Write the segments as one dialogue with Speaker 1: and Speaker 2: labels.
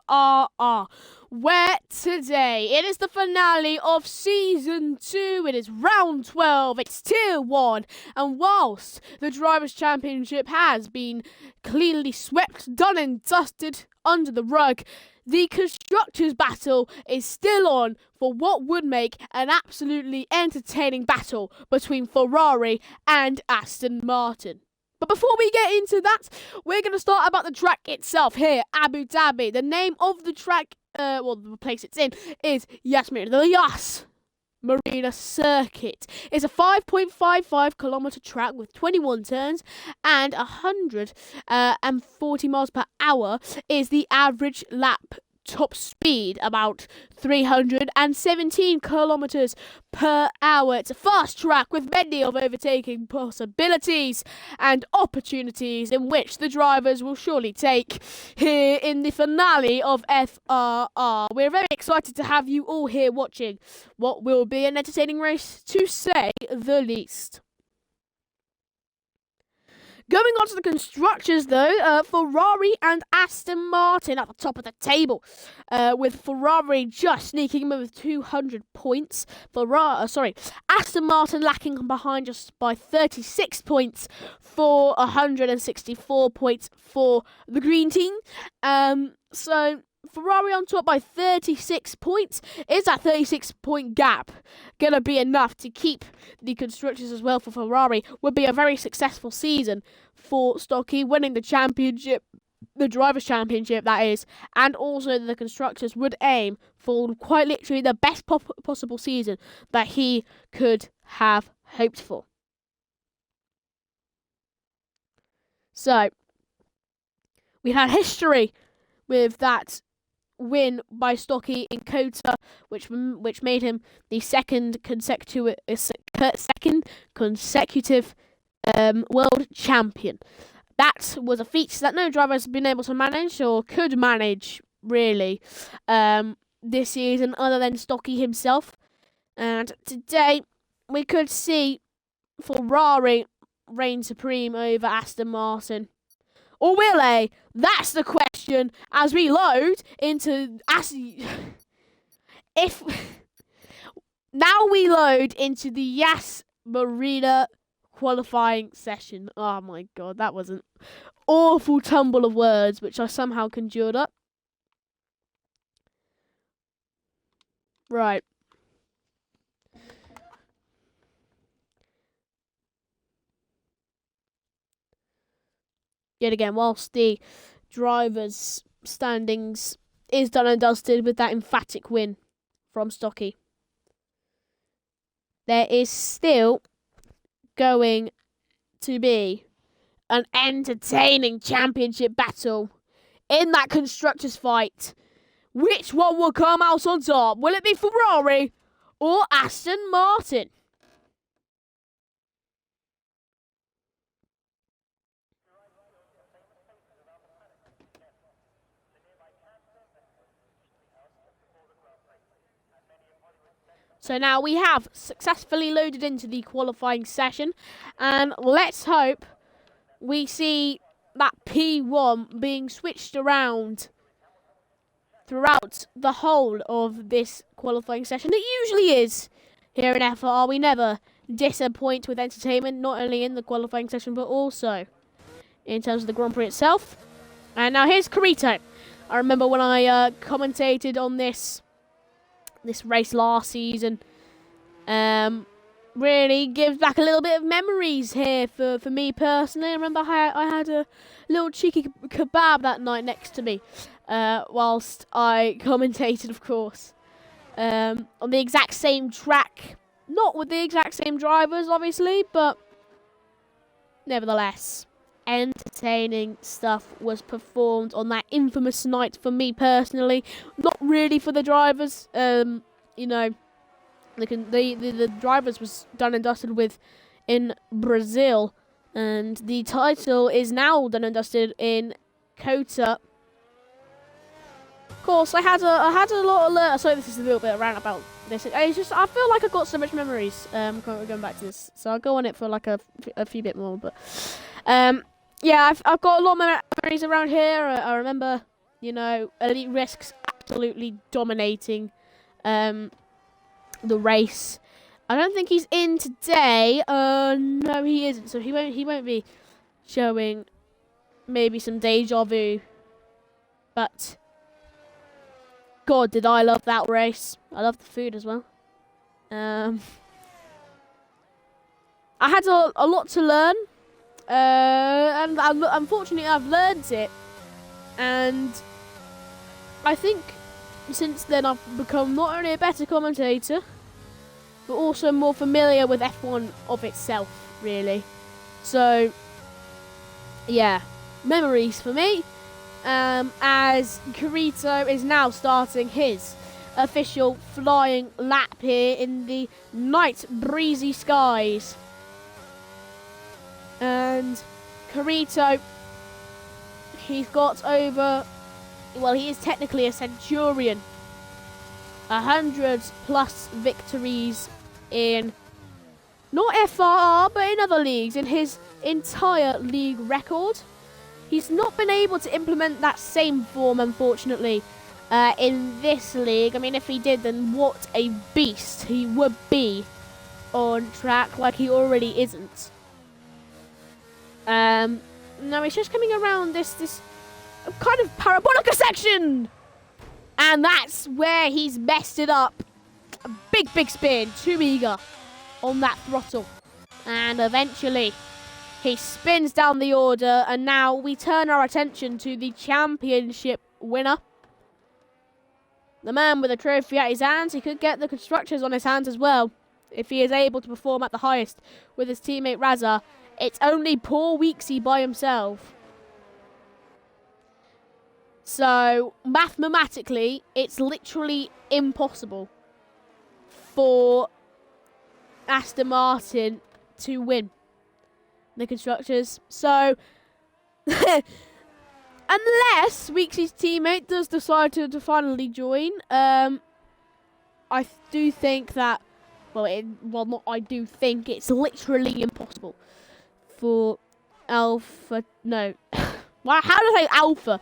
Speaker 1: FRR, where today it is the finale of Season 2. It is round 12, it's Tier 1, and whilst the Drivers' Championship has been cleanly swept, done and dusted under the rug, the Constructors' battle is still on for what would make an absolutely entertaining battle between Ferrari and Aston Martin. But before we get into that, we're going to start about the track itself here, Abu Dhabi. The name of the track, the place it's in, is the Yas Marina Circuit. It's a 5.55 kilometre track with 21 turns and 140 miles per hour is the average lap top speed, about 317 kilometers per hour. It's a fast track with many of overtaking possibilities and opportunities in which the drivers will surely take here in the finale of FRR. We're very excited to have you all here watching what will be an entertaining race, to say the least. Going on to the constructors, though, Ferrari and Aston Martin at the top of the table, with Ferrari just sneaking in with 200 points. Aston Martin lacking behind just by 36 points for 164 points for the green team. So Ferrari on top by 36 points. Is that 36-point gap going to be enough to keep the constructors as well for Ferrari? Would be a very successful season for Stocky, winning the championship, the Drivers' Championship, that is, and also the constructors would aim for quite literally the best possible season that he could have hoped for. So, we had history with that win by Stocky in Kota, which made him the second consecutive world champion. That was a feat that no driver has been able to manage or could manage really this season other than Stocky himself. And today we could see Ferrari reign supreme over Aston Martin. Or will they? That's the question as we load into now we load into the Yas Marina qualifying session. Oh my god, that was an awful tumble of words which I somehow conjured up. Right. Yet again, whilst the drivers' standings is done and dusted with that emphatic win from Stocky, there is still going to be an entertaining championship battle in that constructors fight. Which one will come out on top? Will it be Ferrari or Aston Martin? So now we have successfully loaded into the qualifying session, and let's hope we see that P1 being switched around throughout the whole of this qualifying session. It usually is here in FRR. We never disappoint with entertainment, not only in the qualifying session but also in terms of the Grand Prix itself. And now here's Carito. I remember when I commentated on this race last season. Really gives back a little bit of memories here for me personally. I remember I had a little cheeky kebab that night next to me whilst I commentated, of course, on the exact same track. Not with the exact same drivers, obviously, but nevertheless, entertaining stuff was performed on that infamous night for me personally. Not really for the drivers. The drivers was done and dusted with in Brazil, and the title is now done and dusted in Kota. Of course, I had a lot of sorry, this is a little bit rant about this. It's just I feel like I've got so much memories going back to this, so I'll go on it for like a few bit more. But yeah, I've got a lot of memories around here. I remember You know, Elite Risk's absolutely dominating the race. I don't think he's in today. No, he isn't. So he won't be showing maybe some deja vu. But God, did I love that race. I love the food as well. I had a lot to learn. And unfortunately I've learned it. And I think since then I've become not only a better commentator, but also more familiar with F1 of itself, really. So, yeah, memories for me. As Carito is now starting his official flying lap here in the night breezy skies. And Carito, he's got over, well, he is technically a centurion. 100+ victories in, not FRR, but in other leagues, in his entire league record. He's not been able to implement that same form, unfortunately, in this league. I mean, if he did, then what a beast he would be on track, like he already isn't. No, he's just coming around this kind of parabolica section. And that's where he's messed it up. A big spin, too eager on that throttle. And eventually, he spins down the order. And now we turn our attention to the championship winner. The man with a trophy at his hands. He could get the constructors on his hands as well, if he is able to perform at the highest with his teammate Raza. It's only poor Weeksy by himself. So, mathematically, it's literally impossible for Aston Martin to win the constructors. So, unless Weeksy's teammate does decide to finally join, I do think that, I do think it's literally impossible for Alpha, no, well, how do I say Alpha?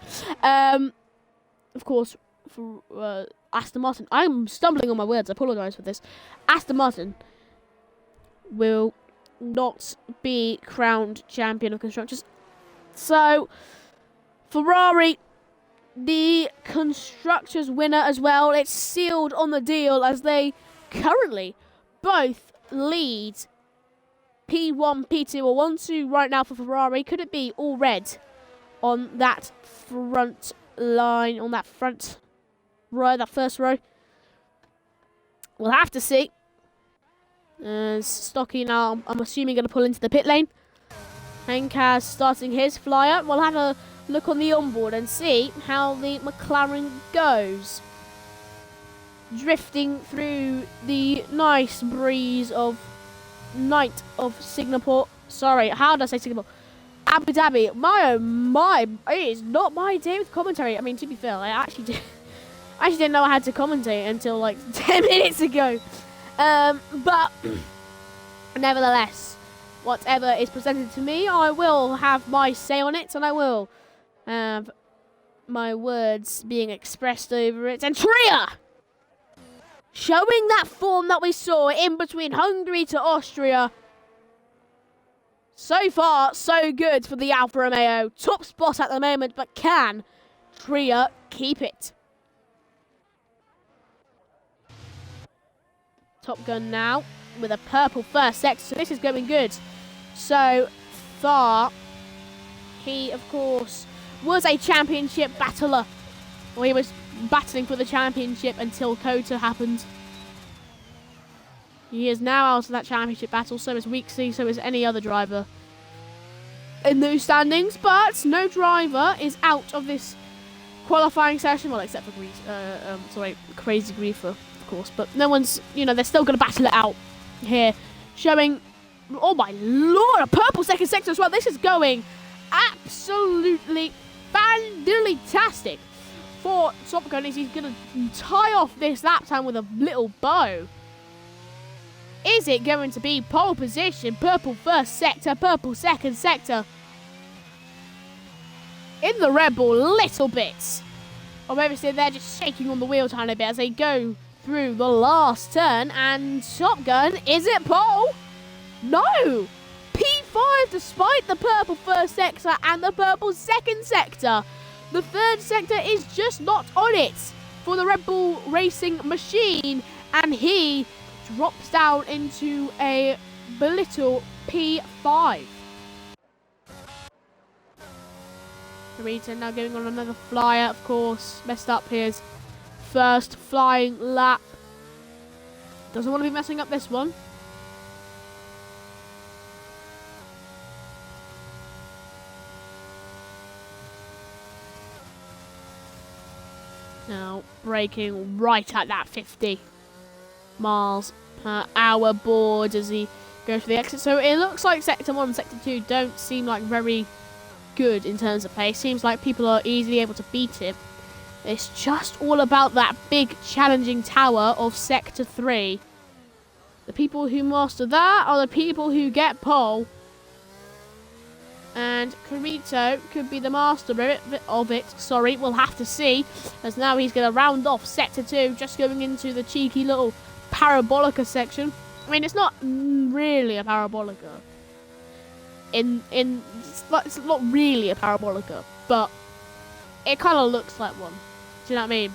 Speaker 1: Of course, for Aston Martin, I'm stumbling on my words, I apologise for this. Aston Martin will not be crowned champion of constructors. So, Ferrari, the constructors winner as well, it's sealed on the deal as they currently both lead P1, P2, or 1-2 right now for Ferrari. Could it be all red on that front line, on that front row, that first row? We'll have to see. Stocky now, I'm assuming, going to pull into the pit lane. Henkaz starting his flyer. We'll have a look on the onboard and see how the McLaren goes. Drifting through the nice breeze of night of Singapore. Sorry, how did I say Singapore? Abu Dhabi. My oh my, it is not my day with commentary. I mean, to be fair, I actually didn't know I had to commentate until like 10 minutes ago. But nevertheless, whatever is presented to me, I will have my say on it, and I will have my words being expressed over it. And Tria, showing that form that we saw in between Hungary to Austria. So far, so good for the Alfa Romeo. Top spot at the moment, but can Tria keep it? Top Gun now with a purple first sector, so this is going good. So far, he, of course, was a championship battler. Or he was battling for the championship until Kota happened. He is now out of that championship battle, so is Weeksy, so is any other driver in those standings. But no driver is out of this qualifying session, well, except for Crazy Griefer, of course. But no one's, they're still going to battle it out here. Showing, oh my lord, a purple second sector as well. This is going absolutely fantastic for Top Gun. He's going to tie off this lap time with a little bow. Is it going to be pole position, purple first sector, purple second sector? In the Red Bull, little bits Or maybe they're just shaking on the wheel tiny bit as they go through the last turn. And Top Gun, is it pole? No! P5 despite the purple first sector and the purple second sector. The third sector is just not on it for the Red Bull Racing machine. And he drops down into a belittle P5. Rita now going on another flyer, of course. Messed up his first flying lap. Doesn't want to be messing up this one. Now braking right at that 50 miles per hour board as he goes for the exit. So it looks like Sector 1 and Sector 2 don't seem like very good in terms of pace. Seems like people are easily able to beat it. It's just all about that big challenging tower of Sector 3. The people who master that are the people who get pole. And Carito could be the master of it. Sorry, we'll have to see. As now he's going to round off Sector 2, just going into the cheeky little Parabolica section. I mean, it's not really a Parabolica. It's not really a Parabolica, but it kind of looks like one. Do you know what I mean?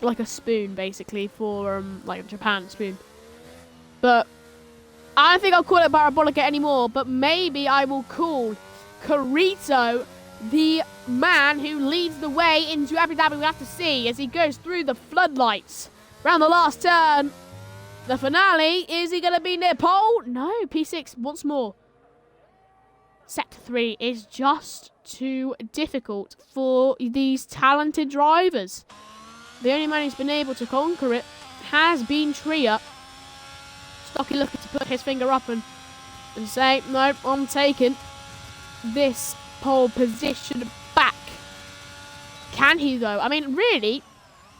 Speaker 1: Like a spoon, basically, for like a Japan spoon. But I don't think I'll call it Parabolica anymore, but maybe I will call Carito the man who leads the way into Abu Dhabi. We'll have to see as he goes through the floodlights. Round the last turn, the finale. Is he going to be near pole? No, P6 once more. Sector 3 is just too difficult for these talented drivers. The only man who's been able to conquer it has been Tria. Stocky looking to put his finger up and say, no, I'm taking this pole position back. Can he, though? I mean, really,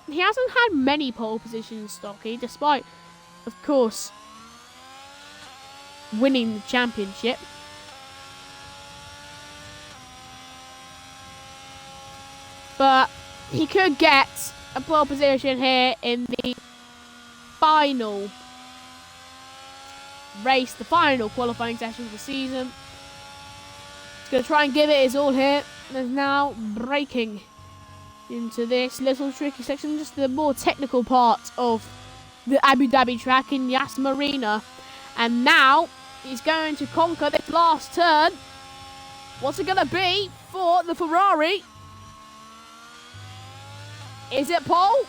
Speaker 1: he hasn't had many pole positions, Stocky, despite, of course, winning the championship. But he could get a pole position here in the final race, the final qualifying session of the season. He's going to try and give it his all here. And is now braking into this little tricky section, just the more technical part of the Abu Dhabi track in Yas Marina. And now he's going to conquer this last turn. What's it going to be for the Ferrari? Is it pole?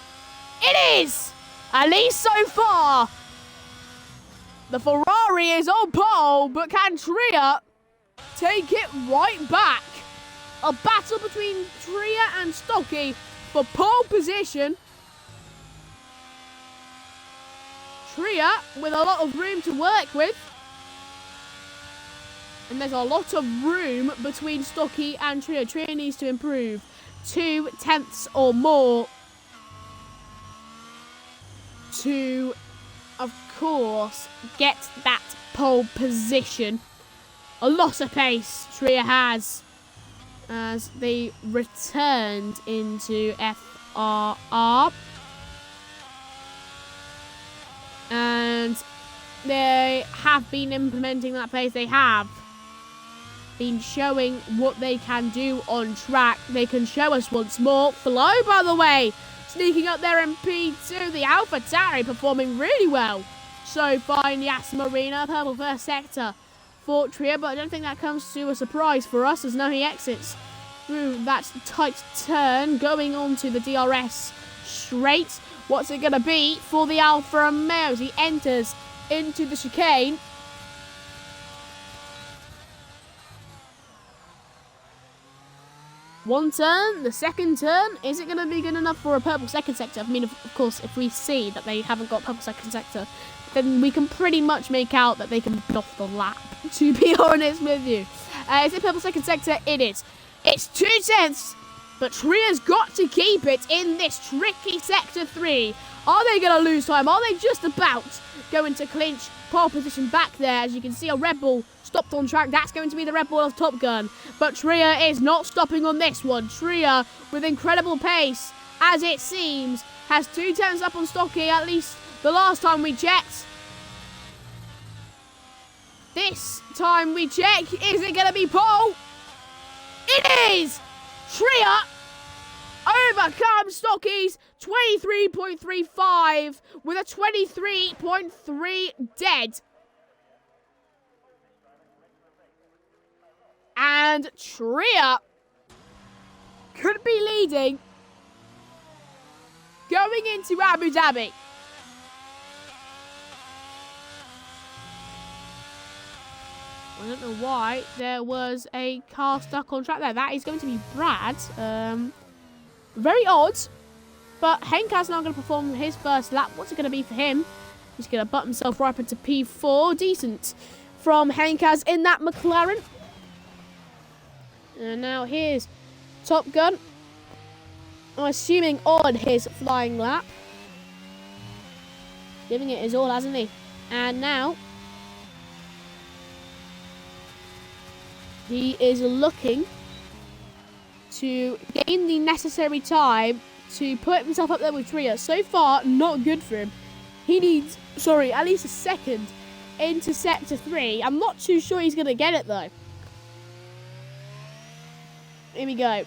Speaker 1: It is! At least so far. The Ferrari is on pole, but can Tria take it right back? A battle between Tria and Stocky for pole position. Tria with a lot of room to work with. And there's a lot of room between Stocky and Tria. Tria needs to improve 2 tenths or more to, of course, get that pole position. A lot of pace Tria has as they returned into FRR. And they have been implementing that pace. They have been showing what they can do on track. They can show us once more. Flo, by the way, sneaking up there in P2. The AlphaTauri performing really well so far in the Yas Marina. Purple first sector for Tria, but I don't think that comes to a surprise for us as now he exits through that tight turn, going on to the DRS straight. What's it going to be for the Alfa Romeo as he enters into the chicane? One turn, the second turn, is it going to be good enough for a purple second sector? I mean, of course, if we see that they haven't got purple second sector, then we can pretty much make out that they can beat off the lap, to be honest with you. Is it purple second sector? It is. It's 2 tenths, but Tria's got to keep it in this tricky Sector 3. Are they going to lose time? Are they just about going to clinch pole position back there. As you can see, a Red Bull stopped on track. That's going to be the Red Bull of Top Gun. But Tria is not stopping on this one. Tria, with incredible pace, as it seems, has 2 tenths up on Stocky, at least the last time we checked. This time we check, is it going to be pole? It is! Tria overcomes Stocky's 23.35 with a 23.3 dead. And Tria could be leading going into Abu Dhabi. I don't know why there was a car stuck on track there. That is going to be Brad. Very odd. But Henka's now going to perform his first lap. What's it going to be for him? He's going to butt himself right up into P4. Decent from Henkas in that McLaren. And now here's Top Gun. I'm assuming on his flying lap. Giving it his all, hasn't he? And now he is looking to gain the necessary time to put himself up there with Tria. So far, not good for him. He needs, at least a second into Sector 3. I'm not too sure he's going to get it, though. Here we go.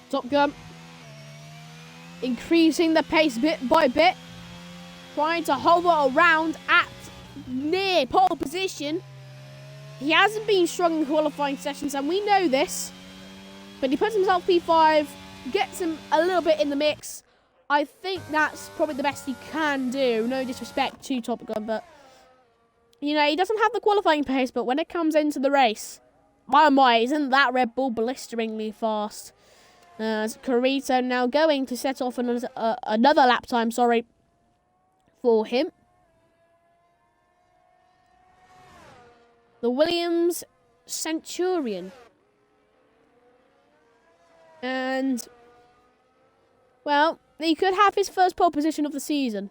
Speaker 1: Top Gun. Increasing the pace bit by bit. Trying to hover around at near pole position. He hasn't been strong in qualifying sessions, and we know this. But he puts himself P5, gets him a little bit in the mix. I think that's probably the best he can do. No disrespect to Top Gun, but you know, he doesn't have the qualifying pace, but when it comes into the race, my, isn't that Red Bull blisteringly fast? Carito now going to set off another lap time, for him. The Williams Centurion. And, well, he could have his first pole position of the season.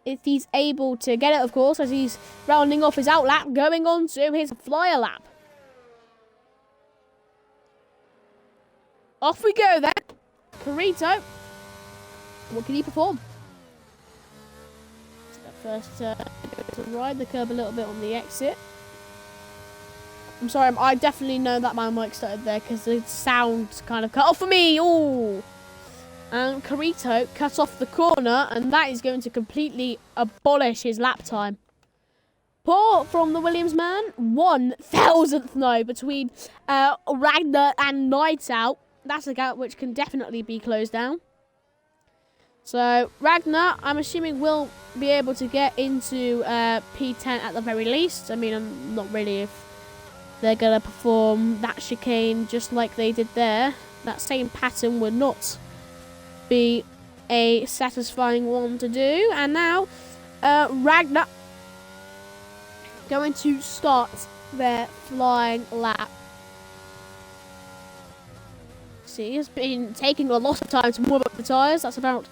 Speaker 1: If he's able to get it, of course, as he's rounding off his out lap, going on to his flyer lap. Off we go then. Carito. What can he perform? First, to ride the curb a little bit on the exit. I'm sorry, I definitely know that my mic started there because the sound kind of cut off for me. Ooh. And Carito cuts off the corner, and that is going to completely abolish his lap time. Poor from the Williams man. 1,000th no between Ragnar and Night Out. That's a gap which can definitely be closed down. So, Ragnar, I'm assuming, will be able to get into P10 at the very least. I mean, I'm not really if they're going to perform that chicane just like they did there. That same pattern would not be a satisfying one to do. And now, Ragnar going to start their flying lap. See, it's been taking a lot of time to warm up the tyres. That's about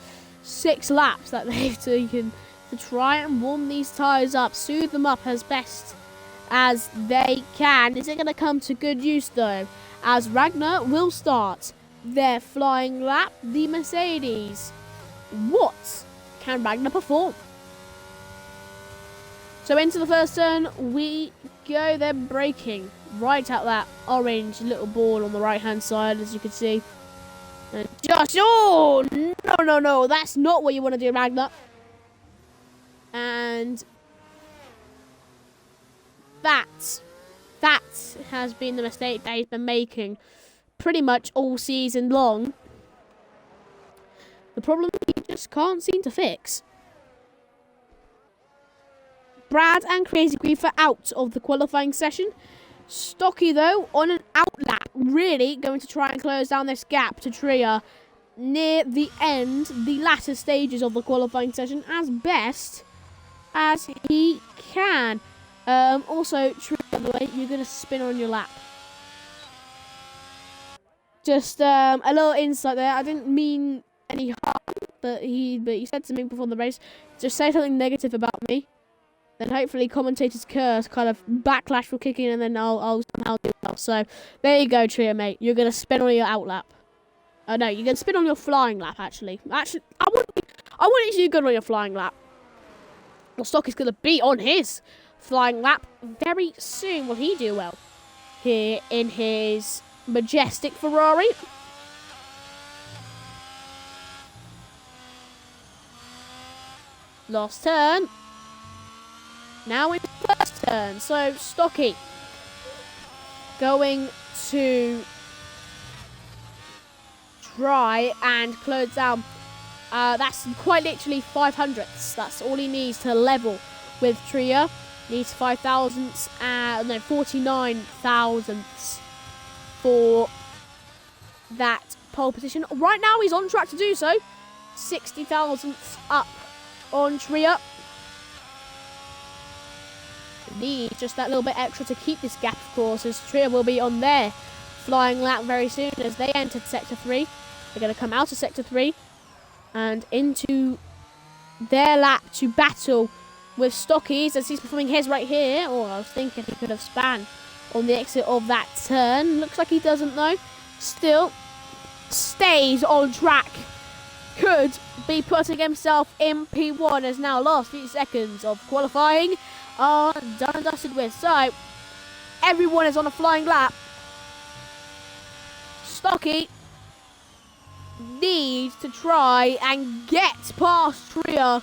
Speaker 1: 6 laps that they've taken to try and warm these tyres up, soothe them up as best as they can. Is it going to come to good use though? As Ragnar will start their flying lap, the Mercedes. What can Ragnar perform? So into the first turn we go, then braking right at that orange little ball on the right hand side, as you can see. And just, oh, no, that's not what you want to do, Ragnar. And that has been the mistake that he's been making pretty much all season long. The problem he just can't seem to fix. Brad and Crazy Grief are out of the qualifying session. Stocky, though, on an out lap, really going to try and close down this gap to Tria near the end, the latter stages of the qualifying session, as best as he can. Also, Tria, by the way, you're going to spin on your lap. Just a little insight there. I didn't mean any harm. but he said something before the race. Just say something negative about me. Then hopefully commentator's curse kind of backlash will kick in, and then I'll somehow do well. So there you go, Trio mate. You're gonna spin on your out lap. Oh no, you're gonna spin on your flying lap. Actually, I want you to do good on your flying lap. Well, Stock is gonna be on his flying lap very soon. Will he do well here in his majestic Ferrari? Last turn. Now in first turn. So Stocky going to try and close down. That's quite literally 500ths. That's all he needs to level with Tria. Needs 49 thousandths for that pole position. Right now he's on track to do so. 60 thousandths up on Tria. Need just that little bit extra to keep this gap, of course, as Tria will be on their flying lap very soon as they entered Sector 3. They're going to come out of Sector 3 and into their lap to battle with Stockies as he's performing his right here. Oh, I was thinking he could have spanned on the exit of that turn. Looks like he doesn't though. Still stays on track. Could be putting himself in P1 as now last few seconds of qualifying are done and dusted with. So everyone is on a flying lap. Stocky needs to try and get past Tria.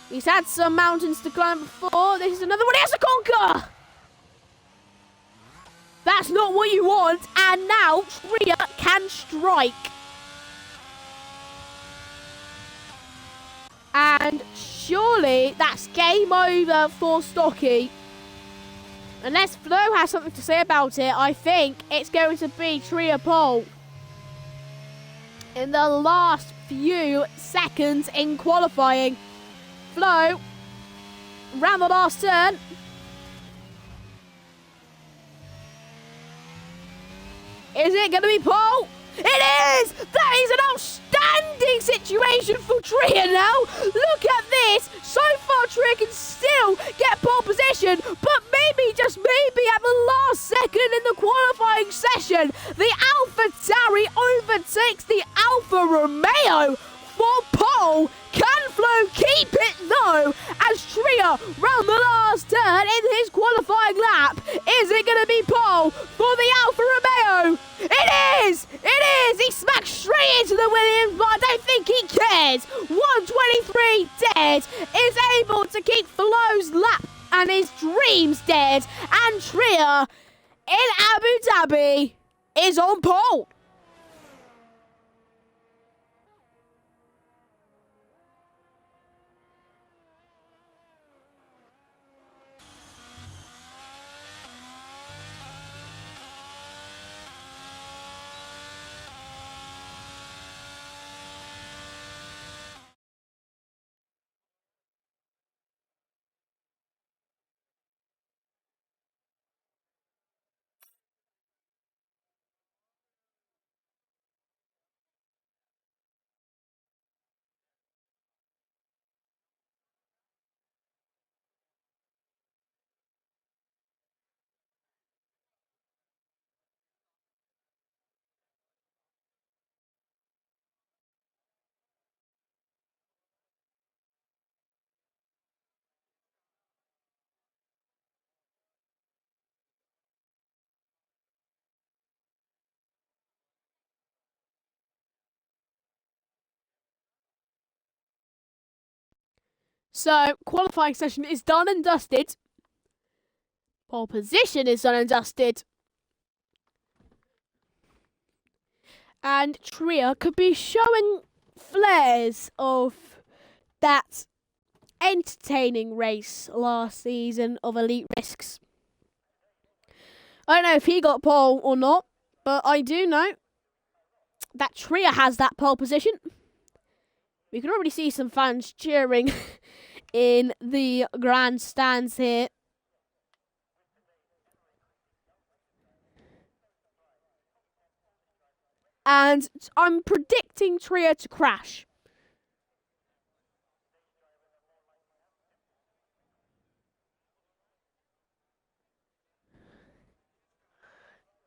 Speaker 1: He's had some mountains to climb before. This is another one he has to conquer. That's not what you want. And now Tria can strike. And surely that's game over for Stocky. Unless Flo has something to say about it, I think it's going to be Tria pole. In the last few seconds in qualifying. Flo, round the last turn. Is it going to be pole? It is! That is an outstanding situation for Tria now. Look at this. So far, Tria can still get pole position, but maybe, just maybe, at the last second in the qualifying session, the AlphaTauri overtakes the Alfa Romeo for pole. Can Flo keep it though? As Tria round the last turn in his qualifying lap. Is it going to be pole for the Alfa Romeo? It is! It is! He smacked straight into the Williams, but I don't think he cares. 123 dead is able to keep Flo's lap and his dreams dead. And Tria in Abu Dhabi is on pole. So, qualifying session is done and dusted. Pole position is done and dusted. And Tria could be showing flares of that entertaining race last season of Elite Risks. I don't know if he got pole or not, but I do know that Tria has that pole position. We can already see some fans cheering in the grandstands here. And I'm predicting Tria to crash.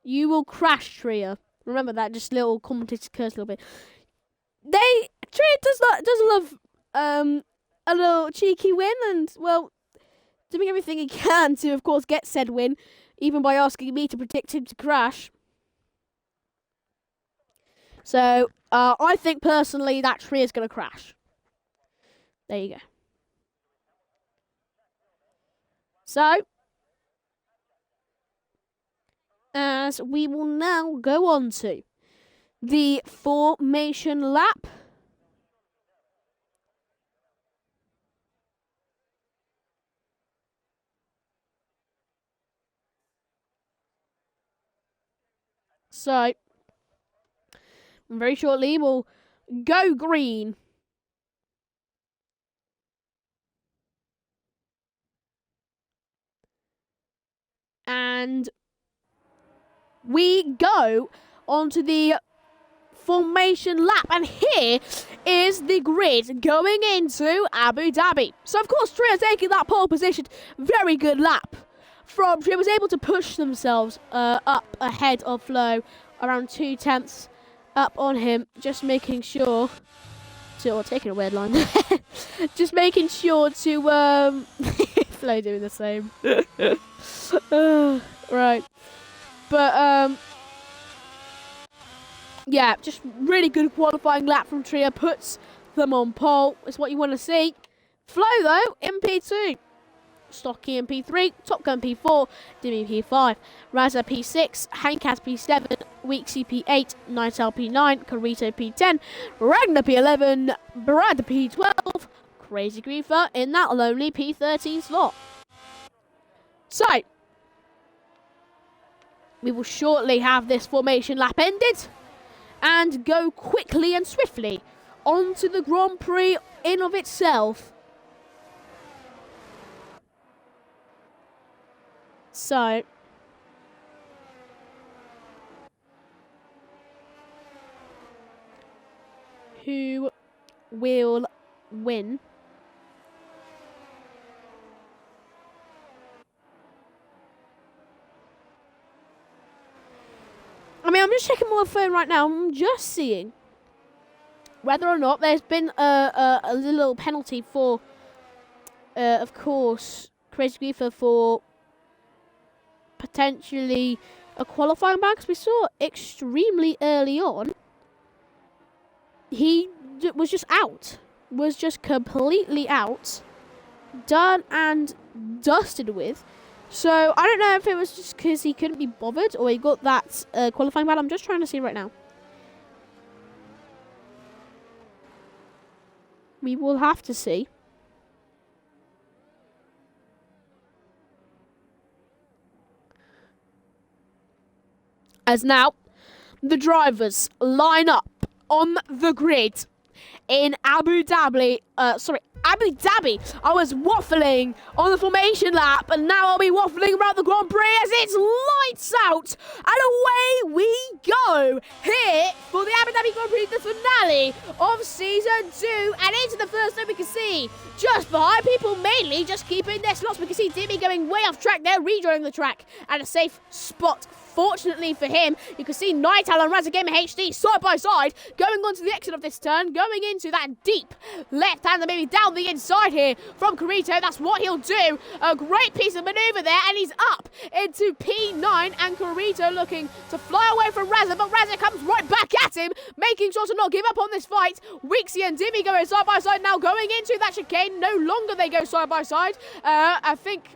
Speaker 1: You will crash, Tria. Remember that, just little commentator curse a little bit. Tria does love a little cheeky win, and well, doing everything he can to, of course, get said win, even by asking me to predict him to crash. So, I think personally that Tria is going to crash. There you go. So, as we will now go on to the formation lap. So, very shortly we'll go green. And we go onto the formation lap. And here is the grid going into Abu Dhabi. So, of course, Tria taking that pole position. Very good lap from Tria. Was able to push themselves up ahead of Flo. Around 2/10 up on him. Just making sure to... Or taking a weird line there. Just making sure to... Flo doing the same. Right. But, yeah, just really good qualifying lap from Tria. Puts them on pole. It's what you want to see. Flo, though, in P2. Stocky in P3. Top Gun P4. Dimi P5. Raza P6. Hankaz P7. Weeksy P8. Nightel P9. Carito P10. Ragnar P11. Brad P12. Crazy Griefer in that lonely P13 slot. So, we will shortly have this formation lap ended and go quickly and swiftly onto the Grand Prix in of itself. So, who will win? I mean, I'm just checking my phone right now. I'm just seeing whether or not there's been a little penalty for, of course, Crazy Griefer for potentially a qualifying ban, because we saw extremely early on he was just out, was just completely out, done and dusted with. So I don't know if it was just because he couldn't be bothered or he got that qualifying ban. I'm just trying to see right now. We will have to see. As now, the drivers line up on the grid in Abu Dhabi. Abu Dhabi. I was waffling on the formation lap, and now I'll be waffling around the Grand Prix as it's lights out. And away we go here for the Abu Dhabi Grand Prix, the finale of Season 2. And into the first lap, we can see just behind people mainly just keeping their slots. We can see Dimi going way off track there, rejoining the track at a safe spot. Fortunately for him, you can see Nightel and Raza Gamer HD side by side going onto the exit of this turn, going into that deep left-hander, maybe down the inside here from Carito. That's what he'll do. A great piece of manoeuvre there, and he's up into P9, and Carito looking to fly away from Raza, but Raza comes right back at him, making sure to not give up on this fight. Weeksy and Dimi going side by side now, going into that chicane. No longer they go side by side. I think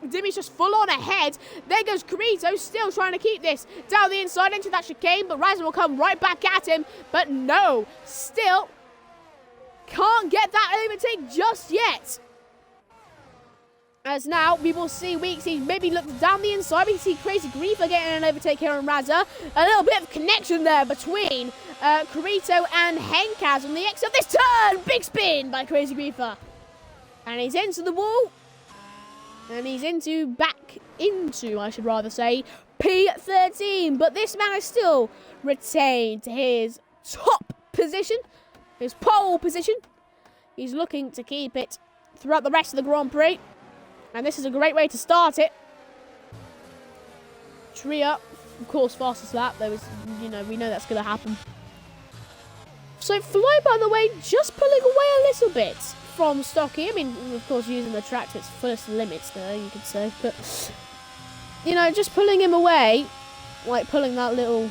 Speaker 1: Dimi's just full on ahead. There goes Carito, still trying to keep this down the inside into that chicane, but Raza will come right back at him. But no, still can't get that overtake just yet. As now we will see Weeksy maybe look down the inside. We see Crazy Griefer getting an overtake here on Raza. A little bit of connection there between Carito and Hankaz on the exit of this turn. Big spin by Crazy Griefer. And he's into the wall. And he's back into, I should rather say, P13. But this man has still retained his top position, his pole position. He's looking to keep it throughout the rest of the Grand Prix. And this is a great way to start it. Tria of course, fastest lap. There was, we know that's going to happen. So Flo, by the way, just pulling away a little bit from Stocky. I mean, of course, using the track to its fullest limits there, you could say. But, just pulling him away, like pulling that little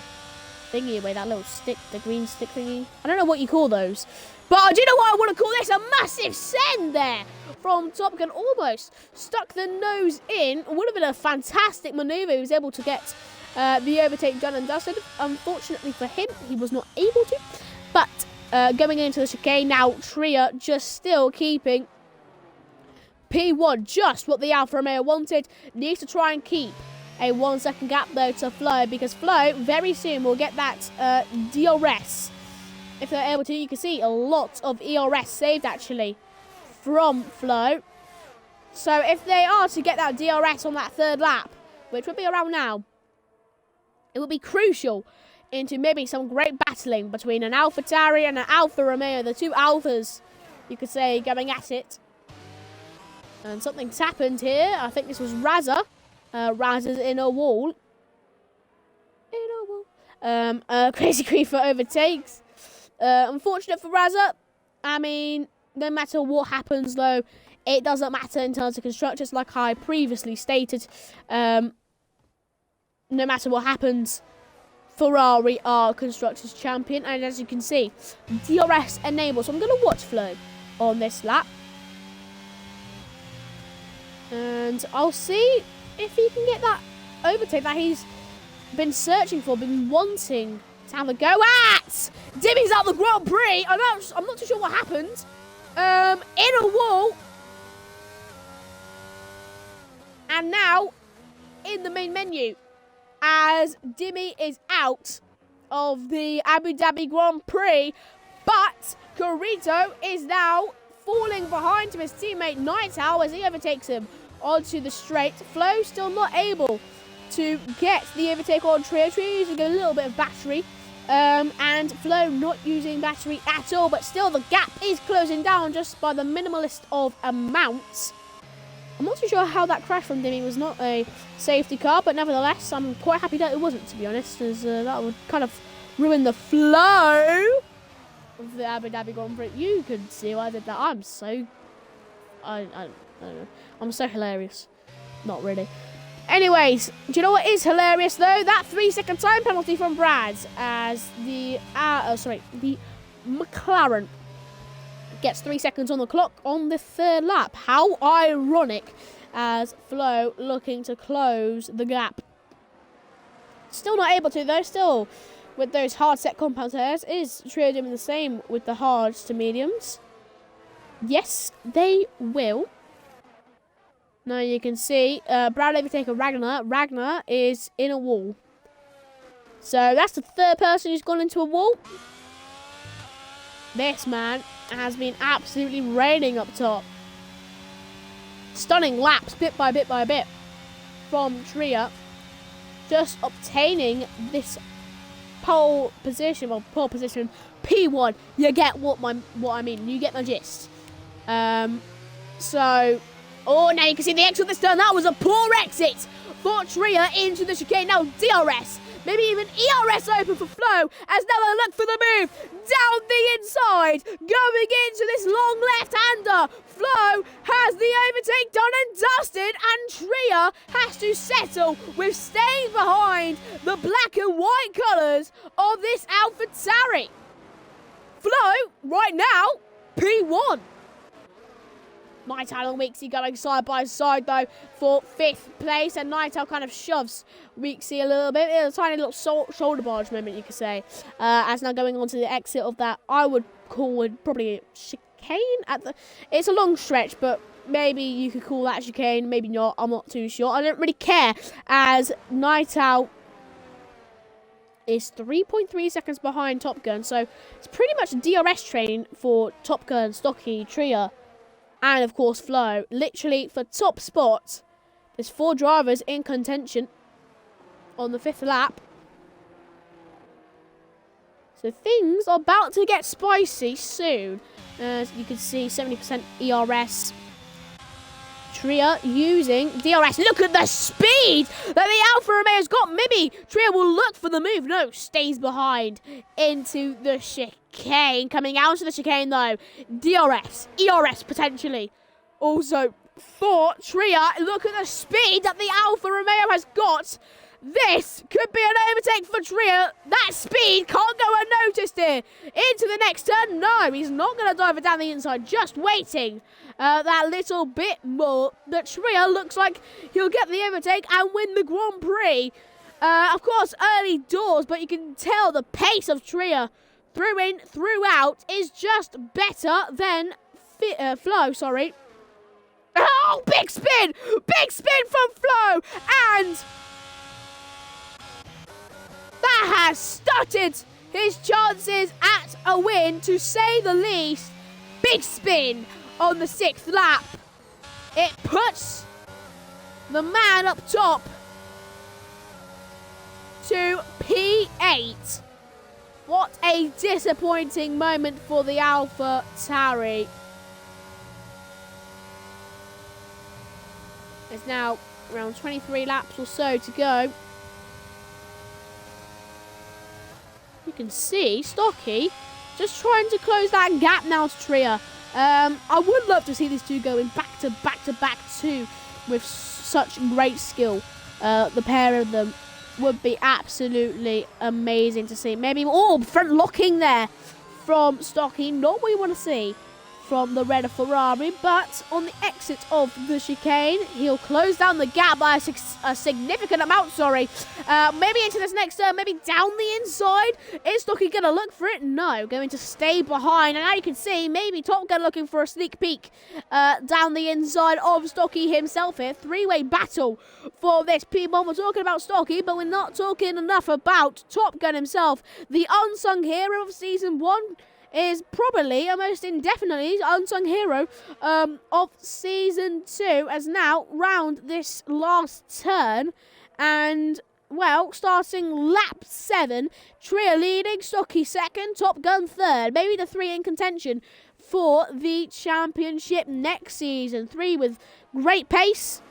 Speaker 1: thingy away, that little stick, the green stick thingy. I don't know what you call those. But do you know what I want to call this? A massive send there from Top Gun. Almost stuck the nose in. Would have been a fantastic manoeuvre. He was able to get the overtake done and dusted. Unfortunately for him, he was not able to. But going into the chicane now, Tria just still keeping P1 just what the Alfa Romeo wanted. Needs to try and keep a 1 second gap though to Flo, because Flo very soon will get that DRS. If they're able to, you can see a lot of ERS saved actually from Flo. So if they are to get that DRS on that third lap, which would be around now, it would be crucial into maybe some great battling between an AlphaTauri and an Alfa Romeo, the two Alphas, you could say, going at it. And something's happened here. I think this was Razza. Razza's in a wall. Crazy Creeper overtakes. Unfortunate for Razza. I mean, no matter what happens, though, it doesn't matter in terms of constructors, like I previously stated. No matter what happens, Ferrari are Constructors' champion, and as you can see, DRS enabled. So I'm going to watch Flo on this lap. And I'll see if he can get that overtake that he's been searching for, been wanting to have a go at. Dimmy's out the Grand Prix. I'm not too sure what happened. In a wall. And now in the main menu, as Dimmy is out of the Abu Dhabi Grand Prix, but Corito is now falling behind to his teammate Nightowl as he overtakes him onto the straight. Flo still not able to get the overtake on Trio. Trio using a little bit of battery, and Flo not using battery at all, but still the gap is closing down just by the minimalist of amounts. I'm not too sure how that crash from Dimmy was not a safety car, but nevertheless, I'm quite happy that it wasn't, to be honest, as that would kind of ruin the flow of the Abu Dhabi Grand Prix. You can see why I did that. I'm so... I don't know. I'm so hilarious. Not really. Anyways, do you know what is hilarious, though? That 3-second time penalty from Brad, as the McLaren gets 3 seconds on the clock on the third lap. How ironic, as Flo looking to close the gap. Still not able to, though. Still with those hard set compound tires. Is Trio doing the same with the hards to mediums? Yes, they will. Now you can see Brad overtaking Ragnar. Ragnar is in a wall. So that's the third person who's gone into a wall. This man has been absolutely raining up top. Stunning laps, bit by bit by bit, from Tria. Just obtaining this pole position, P1. You get what I mean. You get my gist. Oh, now you can see the exit this turn. That was a poor exit for Tria into the chicane. Now DRS, maybe even ERS open for Flo, as now they look for the move down the inside, going into this long left-hander. Flo has the overtake done and dusted, and Tria has to settle with staying behind the black and white colours of this AlphaTauri. Flo, right now, P1. Nightowl and Weeksy going side by side, though, for 5th place. And Nightowl kind of shoves Weeksy a little bit. A tiny little shoulder barge moment, you could say. As now going on to the exit of that, I would call it probably chicane. It's a long stretch, but maybe you could call that chicane. Maybe not. I'm not too sure. I don't really care, as Nightowl is 3.3 seconds behind Top Gun. So it's pretty much a DRS train for Top Gun, Stocky, Tria, and, of course, Flo. Literally, for top spot, there's 4 drivers in contention on the 5th lap. So things are about to get spicy soon. As you can see, 70% ERS. Tria using DRS. Look at the speed speed that the Alfa Romeo's got. Maybe Tria will look for the move. No, stays behind into the chicane. Coming out of the chicane, though. DRS, ERS potentially. Also for Tria, look at the speed that the Alfa Romeo has got. This could be an overtake for Tria. That speed can't go unnoticed here. Into the next turn. No, he's not going to dive it down the inside. Just waiting that little bit more. That Tria looks like he'll get the overtake and win the Grand Prix. Of course, early doors, but you can tell the pace of Tria through in, throughout is just better than Flo, sorry. Oh, big spin! Big spin from Flo! And that has stuttered his chances at a win, to say the least. Big spin on the 6th lap. It puts the man up top to P8. What a disappointing moment for the Alpha Tauri. There's now around 23 laps or so to go. You can see Stocky just trying to close that gap now to Tria. I would love to see these two going back to back too, with such great skill. The pair of them would be absolutely amazing to see. Maybe front locking there from Stocky, not what you want to see from the red Ferrari, but on the exit of the chicane, he'll close down the gap by a significant amount, maybe into this next turn, maybe down the inside. Is Stocky going to look for it? No, going to stay behind. And now you can see, maybe Top Gun looking for a sneak peek down the inside of Stocky himself here. Three-way battle for this P1. We're talking about Stocky, but we're not talking enough about Top Gun himself. The unsung hero of Season 1 is probably a most indefinitely unsung hero of Season 2, as now round this last turn. And, well, starting lap 7, Tria leading, Stocky 2nd, Top Gun 3rd. Maybe the 3 in contention for the championship next season. 3 with great pace.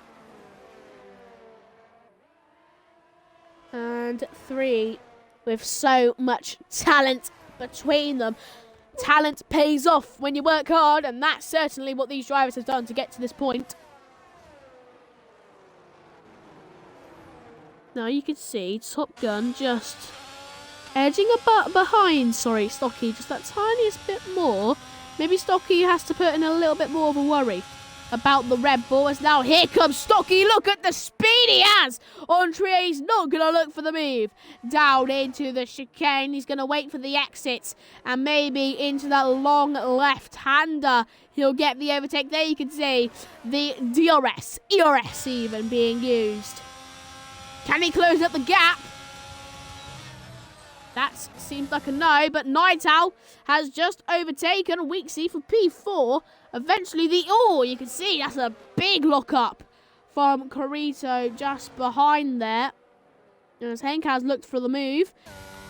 Speaker 1: And 3 with so much talent between them. Talent pays off when you work hard, and that's certainly what these drivers have done to get to this point. Now you can see Top Gun just edging behind, Stocky, just that tiniest bit more. Maybe Stocky has to put in a little bit more of a worry about the Red Bull, as now here comes Stocky. Look at the speed he has on Tria. He's not going to look for the move down into the chicane. He's going to wait for the exit and maybe into that long left-hander. He'll get the overtake. There you can see the DRS, ERS even being used. Can he close up the gap? That seems like a no, but Night Owl has just overtaken Weeksy for P4. Eventually, you can see that's a big lock-up from Corito just behind there. As Henk has looked for the move.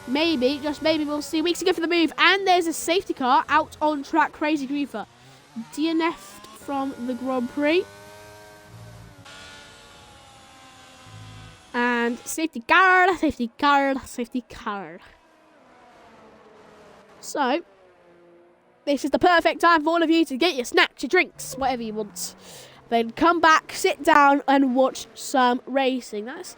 Speaker 1: Maybe, just maybe, we'll see Weeksy go for the move. And there's a safety car out on track. Crazy Griefer DNF'd from the Grand Prix. And safety car, safety car, safety car. So, this is the perfect time for all of you to get your snacks, your drinks, whatever you want. Then come back, sit down and watch some racing. That's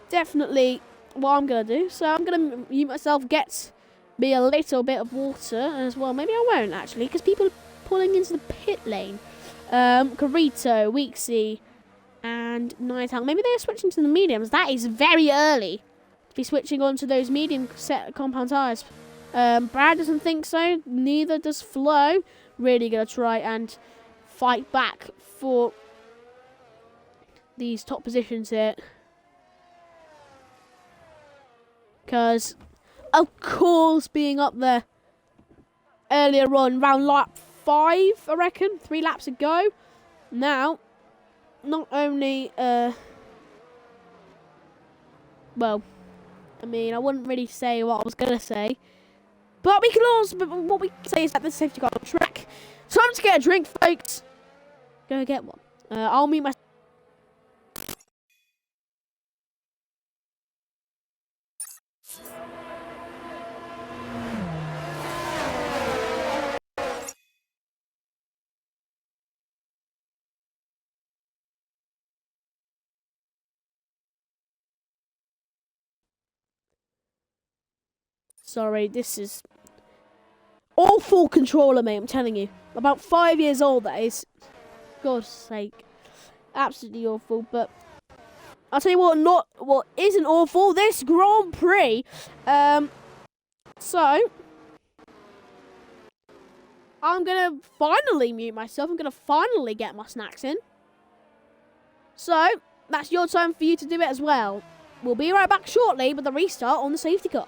Speaker 1: definitely what I'm going to do. So I'm going to mute myself, get me a little bit of water as well. Maybe I won't actually, because people are pulling into the pit lane. Corito, Weeksy and Night Owl. Maybe they're switching to the mediums. That is very early to be switching on to those medium set compound tyres. Brad doesn't think so. Neither does Flo. Really going to try and fight back for these top positions here. Because, of course, being up there earlier on, round lap 5, I reckon. 3 laps ago. Now, not only, well, I mean, I wouldn't really say what I was going to say. But we can also, what we can say is that the safety car on track. Time to get a drink, folks. Go get one. I'll meet my sorry. This is awful controller, mate. I'm telling you. About 5 years old, that is. God's sake. Absolutely awful. But I'll tell you what isn't awful. This Grand Prix. So I'm going to finally mute myself. I'm going to finally get my snacks in. So that's your time for you to do it as well. We'll be right back shortly with the restart on the safety car.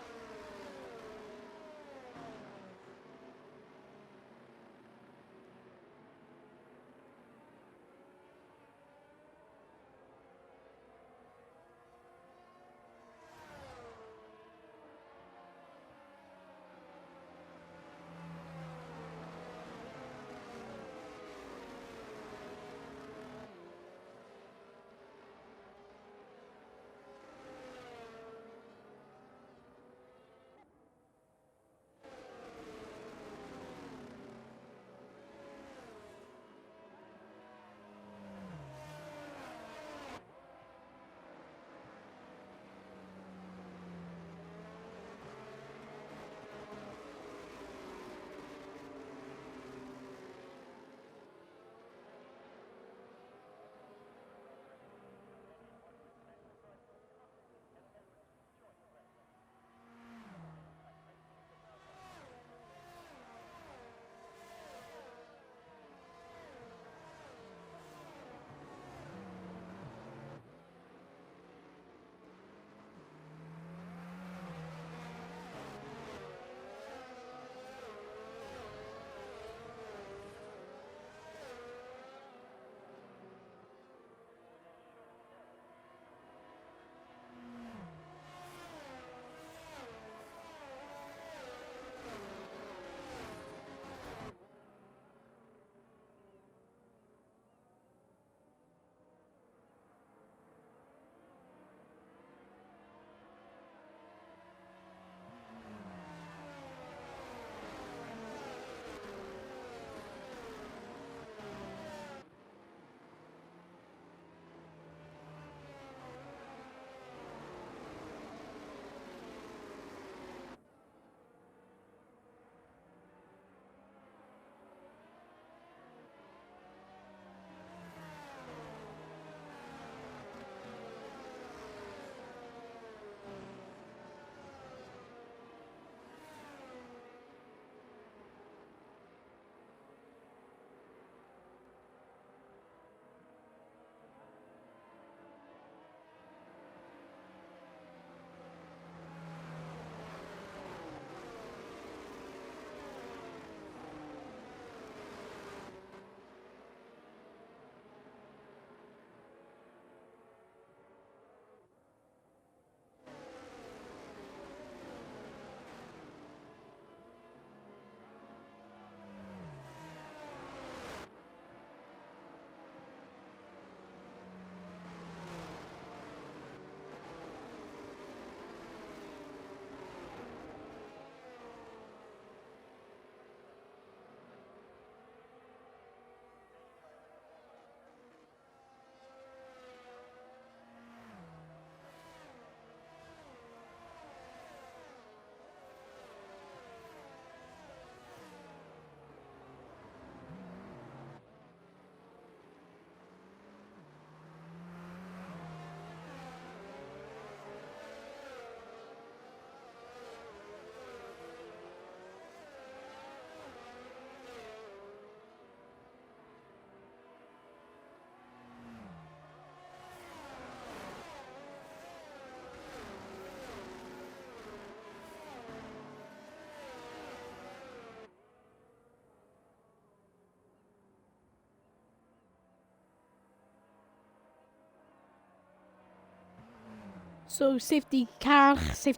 Speaker 1: So safety car in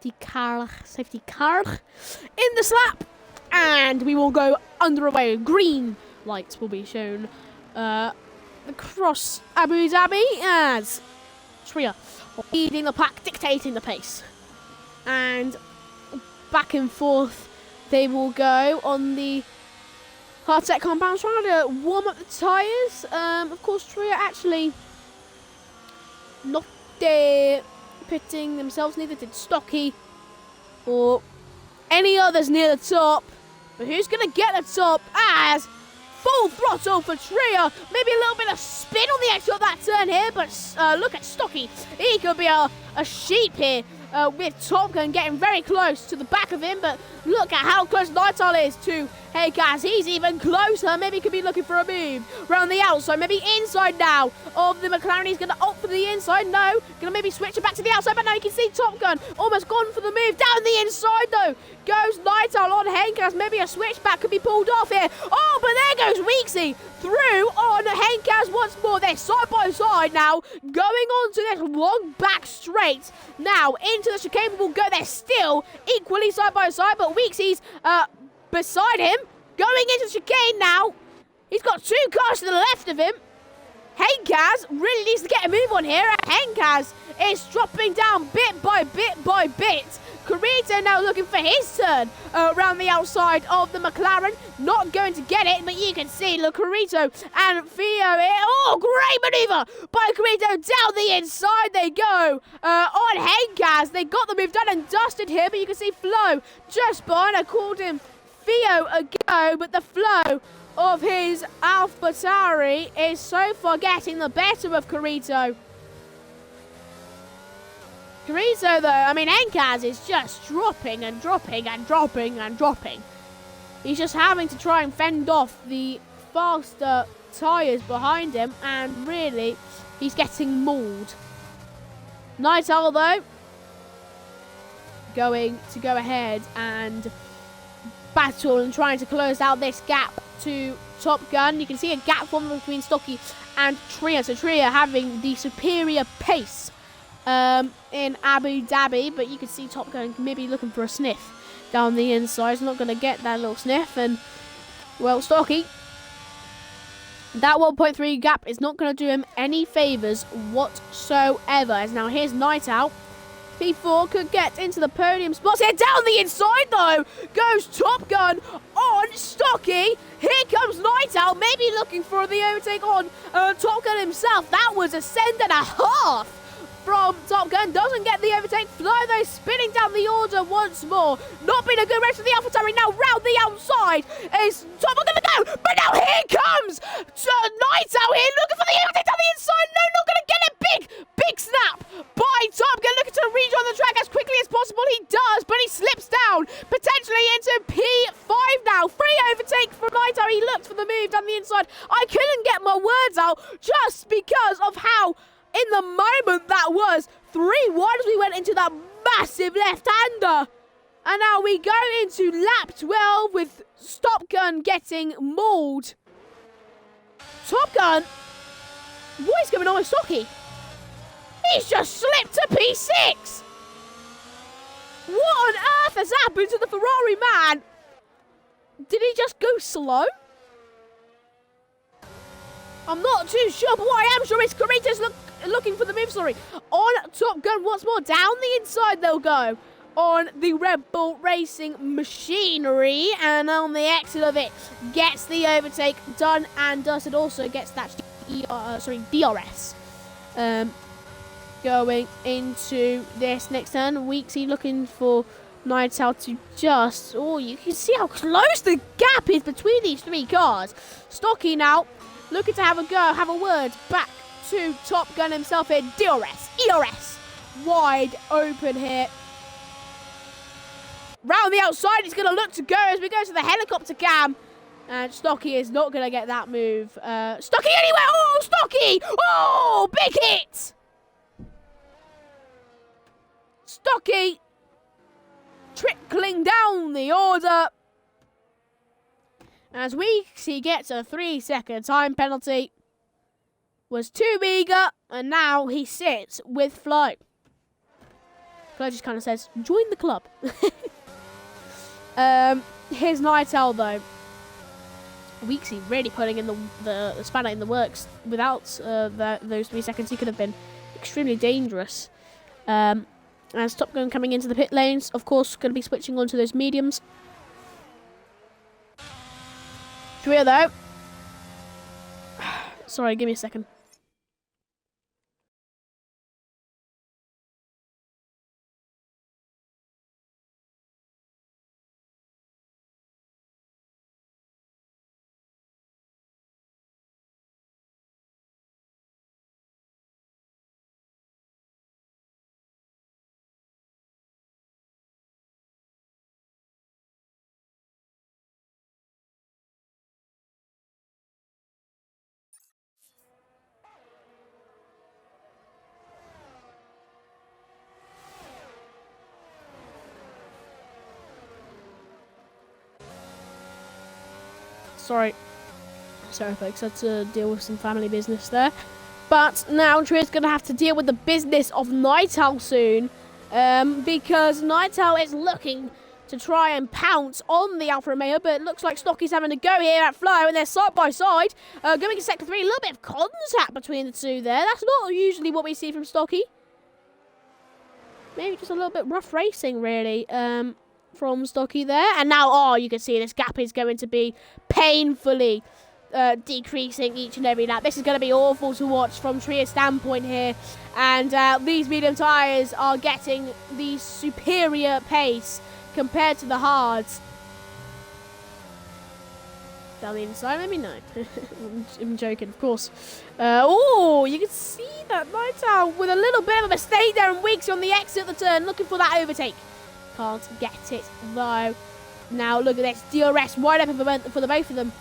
Speaker 1: the slap, and we will go underway. Green lights will be shown across Abu Dhabi as Tria leading the pack, dictating the pace, and back and forth they will go on the hard set compound, trying to warm up the tyres. Of course, Tria actually not pitting themselves, neither did Stocky or any others near the top. But who's going to get the top as full throttle for Tria? Maybe a little bit of spin on the exit of that turn here, but look at Stocky. He could be a sheep here with Top Gun getting very close to the back of him, but look at how close Night Owl is to Guys. He's even closer. Maybe he could be looking for a move around the outside, maybe inside now of the McLaren. He's going to opt for the inside. No, going to maybe switch it back to the outside, but now you can see Top Gun almost gone for the move. Down the inside though goes Night Owl on Hencas. Maybe a switchback could be pulled off here. Oh, but there goes Weeksy through on Hencas once more. They're side by side now, going on to this long back straight. Now into the chicane will go. They're still equally side by side, but Weeksy's beside him, going into the chicane now. He's got two cars to the left of him. Hencas really needs to get a move on here. Hencas is dropping down bit by bit by bit. Carito now looking for his turn around the outside of the McLaren. Not going to get it, but you can see, look, Carito and Theo here. Oh, great maneuver by Carito. Down the inside they go on Hencas. They got the move done and dusted here, but you can see Flo just behind. I called him Theo a go, but the flow of his AlphaTauri is so far getting the better of Carito. Carito, though, I mean, Hencas is just dropping and dropping and dropping and dropping. He's just having to try and fend off the faster tyres behind him, and really, he's getting mauled. Night Owl, though, going to go ahead and battle and trying to close out this gap to Top Gun. You can see a gap forming between Stocky and Tria. So Tria having the superior pace in Abu Dhabi, but you can see Top Gun maybe looking for a sniff down the inside. He's not going to get that little sniff, and well, Stocky, that 1.3 gap is not going to do him any favours whatsoever. As now here's Night Owl. P4 could get into the podium spots here. Down the inside, though, goes Top Gun on Stocky. Here comes Night Owl, maybe looking for the overtake on Top Gun himself. That was a send and a half from Top Gun. Doesn't get the overtake. Flo, though, spinning down the order once more. Not been a good race for the AlphaTauri. Now round the outside is Top Gun going to go. But now here comes Night Owl here, looking for the overtake down the inside. No, not going to get it. Big snap by Top Gun, looking to rejoin the track as quickly as possible. He does, but he slips down, potentially into P5 now. Free overtake for Night Owl. He looked for the move down the inside. I couldn't get my words out just because of how, in the moment that was, 3 wide as we went into that massive left-hander. And now we go into lap 12 with Top Gun getting mauled. Top Gun? What is going on with Stocky? He's just slipped to P6. What on earth has happened to the Ferrari man? Did he just go slow? I'm not too sure, but what I am sure is Carito's looking for the move, on Top Gun once more. Down the inside they'll go on the Red Bull Racing machinery, and on the exit of it gets the overtake done and dusted. Also gets that DRS. Going into this next turn, Weeksy looking for Night Owl to just... Oh, you can see how close the gap is between these 3 cars. Stocky now looking to have a go, have a word back to Top Gun himself here. ERS, wide open here. Round the outside, he's going to look to go as we go to the helicopter cam. And Stocky is not going to get that move. Stocky anywhere! Oh, Stocky! Oh, big hit! Stocky trickling down the order. As Weeksy gets a 3-second time penalty. Was too meagre, and now he sits with Flo. Flo just kind of says, join the club. Here's Night Owl, though. Weeksy really putting in the spanner in the works. Without those 3 seconds, he could have been extremely dangerous. As Top Gun coming into the pit lanes, of course, going to be switching onto those mediums. Tria, though. Sorry, give me a second. Sorry, folks, I had to deal with some family business there. But now Tria's going to have to deal with the business of Night Owl soon, because Night Owl is looking to try and pounce on the Alfa Romeo, but it looks like Stocky's having to go here at Flo, and they're side by side, going to sector 3. A little bit of contact between the two there. That's not usually what we see from Stocky. Maybe just a little bit rough racing, really, from Stocky there. And now, you can see this gap is going to be painfully decreasing each and every lap. This is going to be awful to watch from Tria's standpoint here. And these medium tyres are getting the superior pace compared to the hards. Down the inside, let me know. I'm joking, of course. You can see that Night Owl with a little bit of a mistake there, and Weeks on the exit of the turn, looking for that overtake. Can't get it though. Now look at this, DRS wide open for the both of them.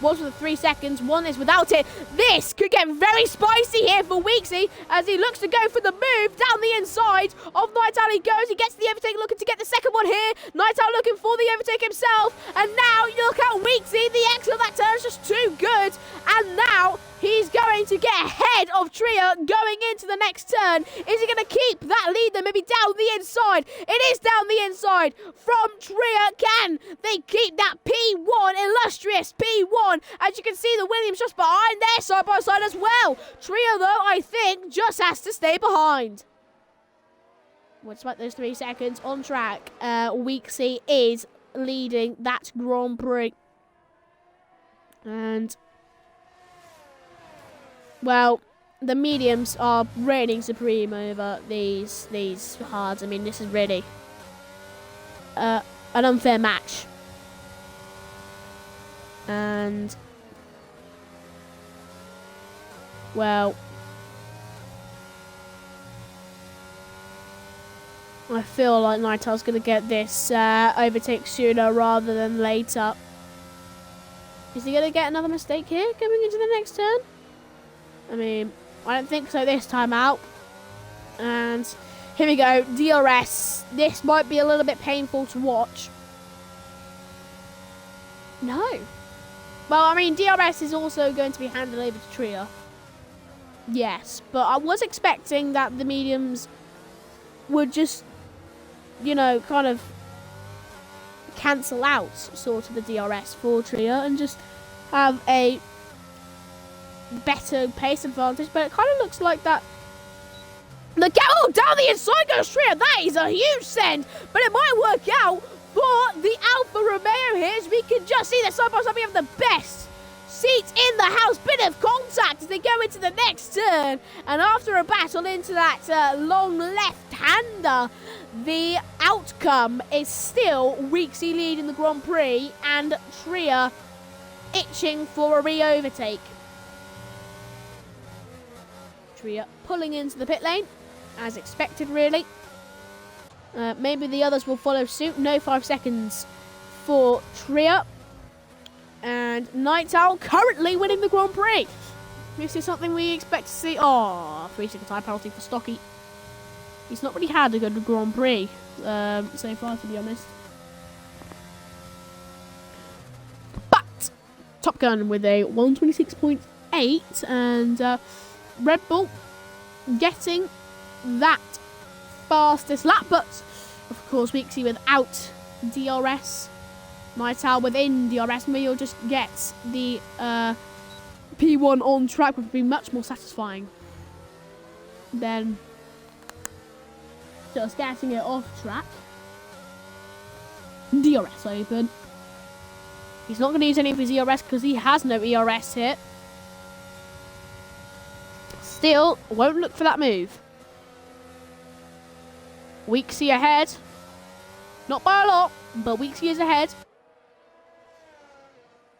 Speaker 1: One's with 3 seconds, one is without it. This could get very spicy here for Weeksy as he looks to go for the move down the inside of Night Owl. He goes, he gets the overtake, looking to get the second one here. Night Owl looking for the overtake himself. And now you look at Weeksy, the exit of that turn is just too good. And now he's going to get ahead of Tria going into the next turn. Is he going to keep that lead then? Maybe down the inside. It is down the inside from Tria. Can they keep that P1, illustrious P1? As you can see, the Williams just behind there, side by side as well. Tria, though, I think, just has to stay behind. Well, despite those 3 seconds on track, Weeksy is leading that Grand Prix. And well, the mediums are reigning supreme over these hards. I mean, this is really an unfair match. And well, I feel like Night Owl's going to get this overtake sooner rather than later. Is he going to get another mistake here going into the next turn? I mean, I don't think so this time out. And here we go, DRS. This might be a little bit painful to watch. No. Well, I mean, DRS is also going to be handed over to Tria. Yes, but I was expecting that the mediums would just, you know, kind of cancel out sort of the DRS for Tria and just have a better pace advantage, but it kind of looks like that. Look out! Down the inside goes Tria. That is a huge send, but it might work out for the Alfa Romeo here, as we can just see that side by side we have the best seats in the house. Bit of contact as they go into the next turn, and after a battle into that long left-hander, the outcome is still Weeksy leading the Grand Prix and Tria itching for a re-overtake. Tria pulling into the pit lane, as expected, really. Maybe the others will follow suit. No 5 seconds for Tria. And Night Owl currently winning the Grand Prix. This is something we expect to see. 3-second time penalty for Stocky. He's not really had a good Grand Prix so far, to be honest. But Top Gun with a 126.8 and Red Bull getting that fastest lap, but of course Weeksy without DRS. Night Owl within DRS. Maybe you'll just get the P1 on track, would be much more satisfying than just getting it off track. DRS open. He's not going to use any of his ERS because he has no ERS here. Still, won't look for that move. Weeksy ahead. Not by a lot, but Weeksy is ahead.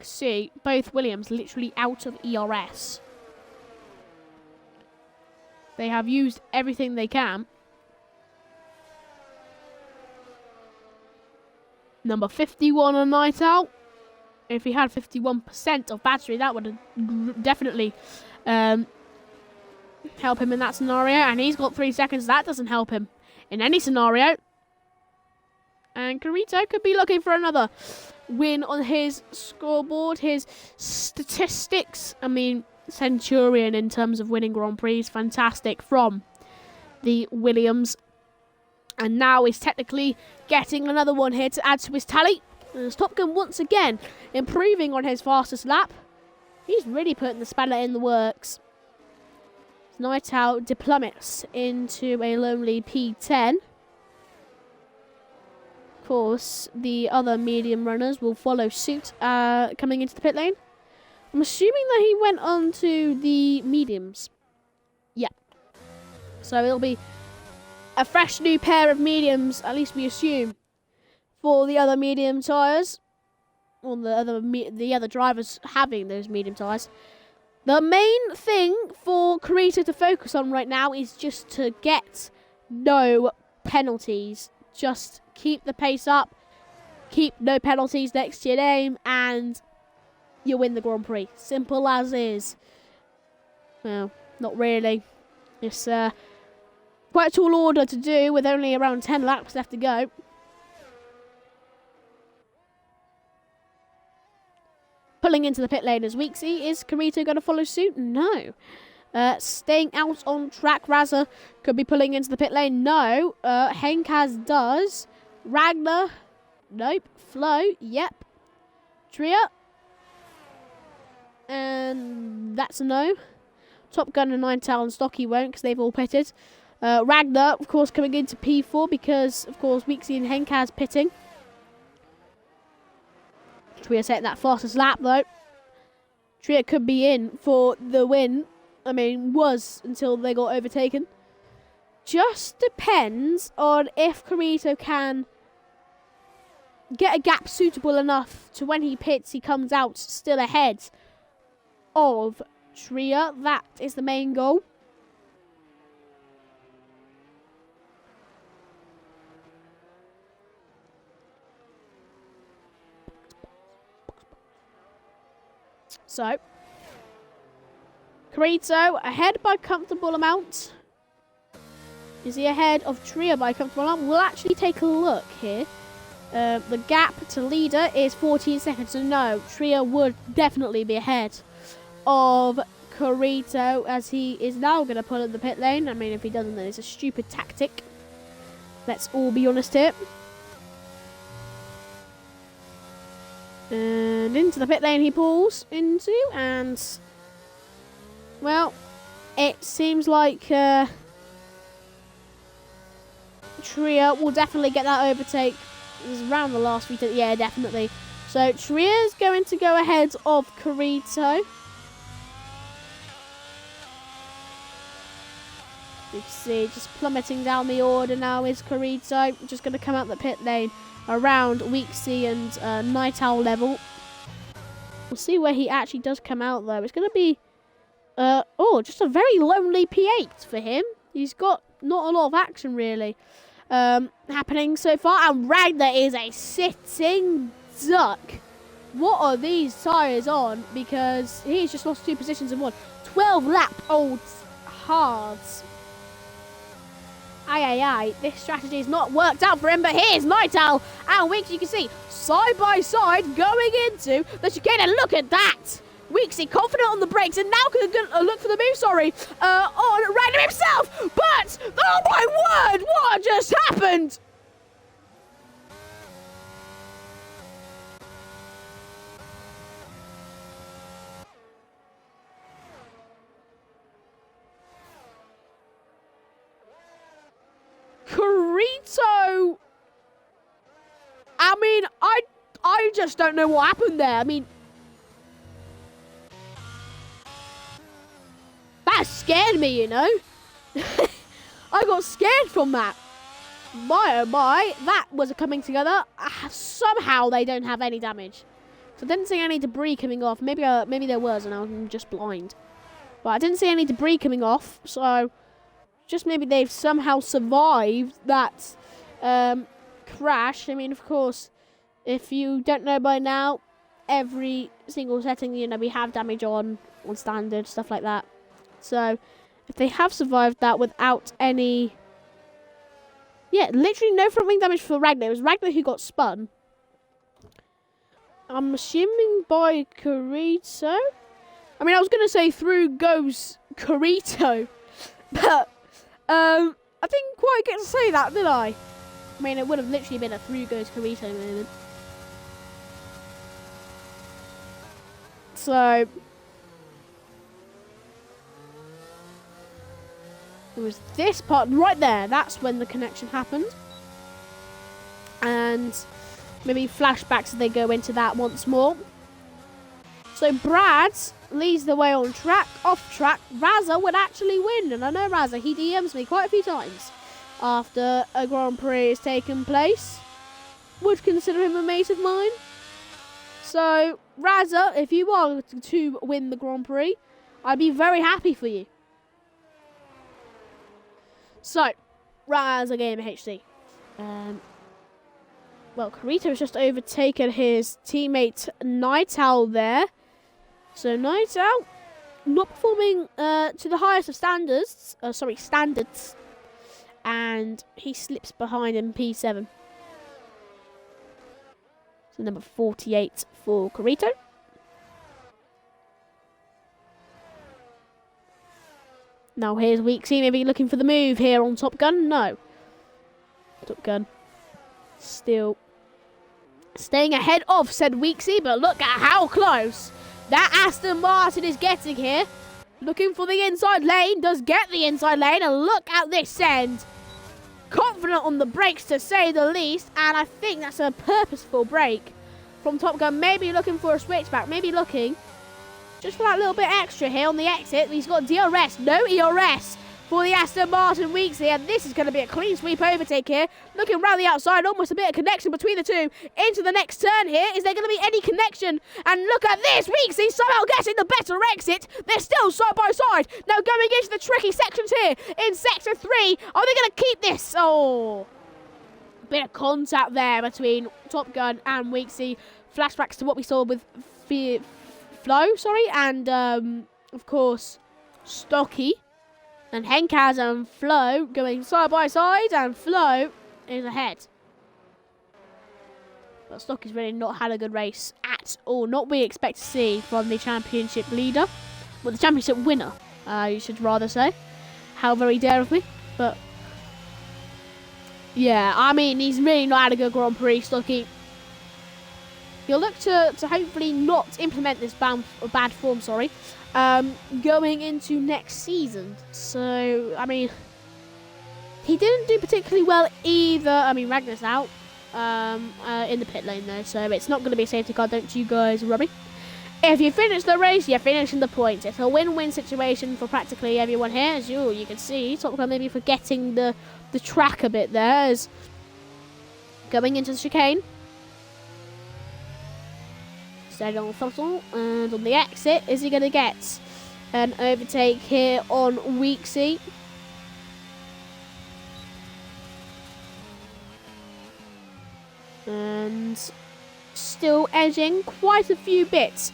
Speaker 1: See, both Williams literally out of ERS. They have used everything they can. Number 51 on Night Owl. If he had 51% of battery, that would definitely help him in that scenario. And he's got 3 seconds. That doesn't help him in any scenario. And Carito could be looking for another win on his scoreboard, his statistics. I mean, Centurion in terms of winning Grand Prix is fantastic from the Williams. And now he's technically getting another one here to add to his tally. And Top Gun once again improving on his fastest lap. He's really putting the spanner in the works. Night Owl deplummets into a lonely P10. Of course, the other medium runners will follow suit coming into the pit lane. I'm assuming that he went on to the mediums. Yeah. So it'll be a fresh new pair of mediums, at least we assume, for the other medium tyres. Or the other drivers having those medium tyres. The main thing for Carito to focus on right now is just to get no penalties. Just keep the pace up, keep no penalties next to your name, and you win the Grand Prix. Simple as is. Well, not really. It's quite a tall order to do with only around 10 laps left to go. Pulling into the pit lane as Weeksy. Is Carito going to follow suit? No. Staying out on track. Razza could be pulling into the pit lane. No. Henkaz does. Ragnar. Nope. Flo. Yep. Tria. And that's a no. Top Gun and Ninetale and Stocky won't because they've all pitted. Ragnar, of course, coming into P4 because, of course, Weeksy and Henkaz pitting. Tria setting that fastest lap, though. Tria could be in for the win. I mean, was until they got overtaken. Just depends on if Carito can get a gap suitable enough to when he pits, he comes out still ahead of Tria. That is the main goal. So, Carito ahead by a comfortable amount. Is he ahead of Tria by a comfortable amount? We'll actually take a look here. The gap to leader is 14 seconds, so no, Tria would definitely be ahead of Carito as he is now going to pull in the pit lane. I mean, if he doesn't, then it's a stupid tactic. Let's all be honest here. And into the pit lane he pulls into, and well, it seems like Tria will definitely get that overtake. It was around the last week. Yeah, definitely. So Tria's going to go ahead of Carito. You can see just plummeting down the order now is Carito. Just going to come out the pit lane around Weeksy and Night Owl level. We'll see where he actually does come out though. It's going to be just a very lonely P8 for him. He's got not a lot of action really happening so far, and Ragnar is a sitting duck. What are these tyres on? Because he's just lost 2 positions in one. 12 lap old hards. Aye, this strategy has not worked out for him, but here's Night Owl and Weeksy, you can see, side by side, going into the chicane, and look at that! Weeksy confident on the brakes, and now can look for the move, on Ragnar himself! But, oh my word, what just happened? Carito! I mean, I just don't know what happened there. I mean, that scared me, you know. I got scared from that. My oh my, that was a coming together. Somehow they don't have any damage. So I didn't see any debris coming off. Maybe there was, and I'm just blind. But I didn't see any debris coming off, so just maybe they've somehow survived that crash. I mean, of course, if you don't know by now, every single setting, you know, we have damage on standard, stuff like that. So if they have survived that without any, literally no front wing damage for Ragnar. It was Ragnar who got spun. I'm assuming by Carito. I mean, I was going to say through goes Carito, but I didn't quite get to say that, did I? I mean, it would have literally been a through goes Carito moment. So it was this part right there. That's when the connection happened. And maybe flashbacks as they go into that once more. So Brad leads the way on track. Off track, Razza would actually win. And I know Razza, he DMs me quite a few times after a Grand Prix has taken place. Would consider him a mate of mine. So Razza, if you are to win the Grand Prix, I'd be very happy for you. So, Razza Gamer HD. Well, Carito has just overtaken his teammate Night Owl there. So Night Owl not performing to the highest of standards. Standards. And he slips behind in P7. So number 48 for Carito. Now here's Weeksy, maybe looking for the move here on Top Gun. No. Top Gun still staying ahead of said Weeksy, but look at how close that Aston Martin is getting here. Looking for the inside lane, does get the inside lane, and look at this end. Confident on the brakes to say the least, and I think that's a purposeful brake from Top Gun. Maybe looking for a switchback, maybe looking just for that little bit extra here on the exit. He's got DRS, no ERS for the Aston Martin Weeksy, and this is going to be a clean sweep overtake here. Looking around the outside, almost a bit of connection between the two. Into the next turn here, is there going to be any connection? And look at this, Weeksy somehow getting the better exit. They're still side by side. Now going into the tricky sections here in Sector 3. Are they going to keep this? Oh, a bit of contact there between Top Gun and Weeksy. Flashbacks to what we saw with Flo, and of course, Stocky. And Henkaz and Flo going side by side, and Flo is ahead. But Stocky's really not had a good race at all. Not what we expect to see from the championship leader. Well, the championship winner, you should rather say. How very dare of me. But, yeah, I mean, he's really not had a good Grand Prix, Stocky. He'll look to hopefully not implement this bad form, going into next season. So, I mean, he didn't do particularly well either. I mean, Ragnar's out in the pit lane though, so it's not going to be a safety car, don't you guys worry. If you finish the race, you're finishing the points. It's a win-win situation for practically everyone here. As you can see, Top Gun maybe forgetting the track a bit there as going into the chicane. Steady on the throttle, and on the exit, is he going to get an overtake here on Weeksy? And still edging quite a few bits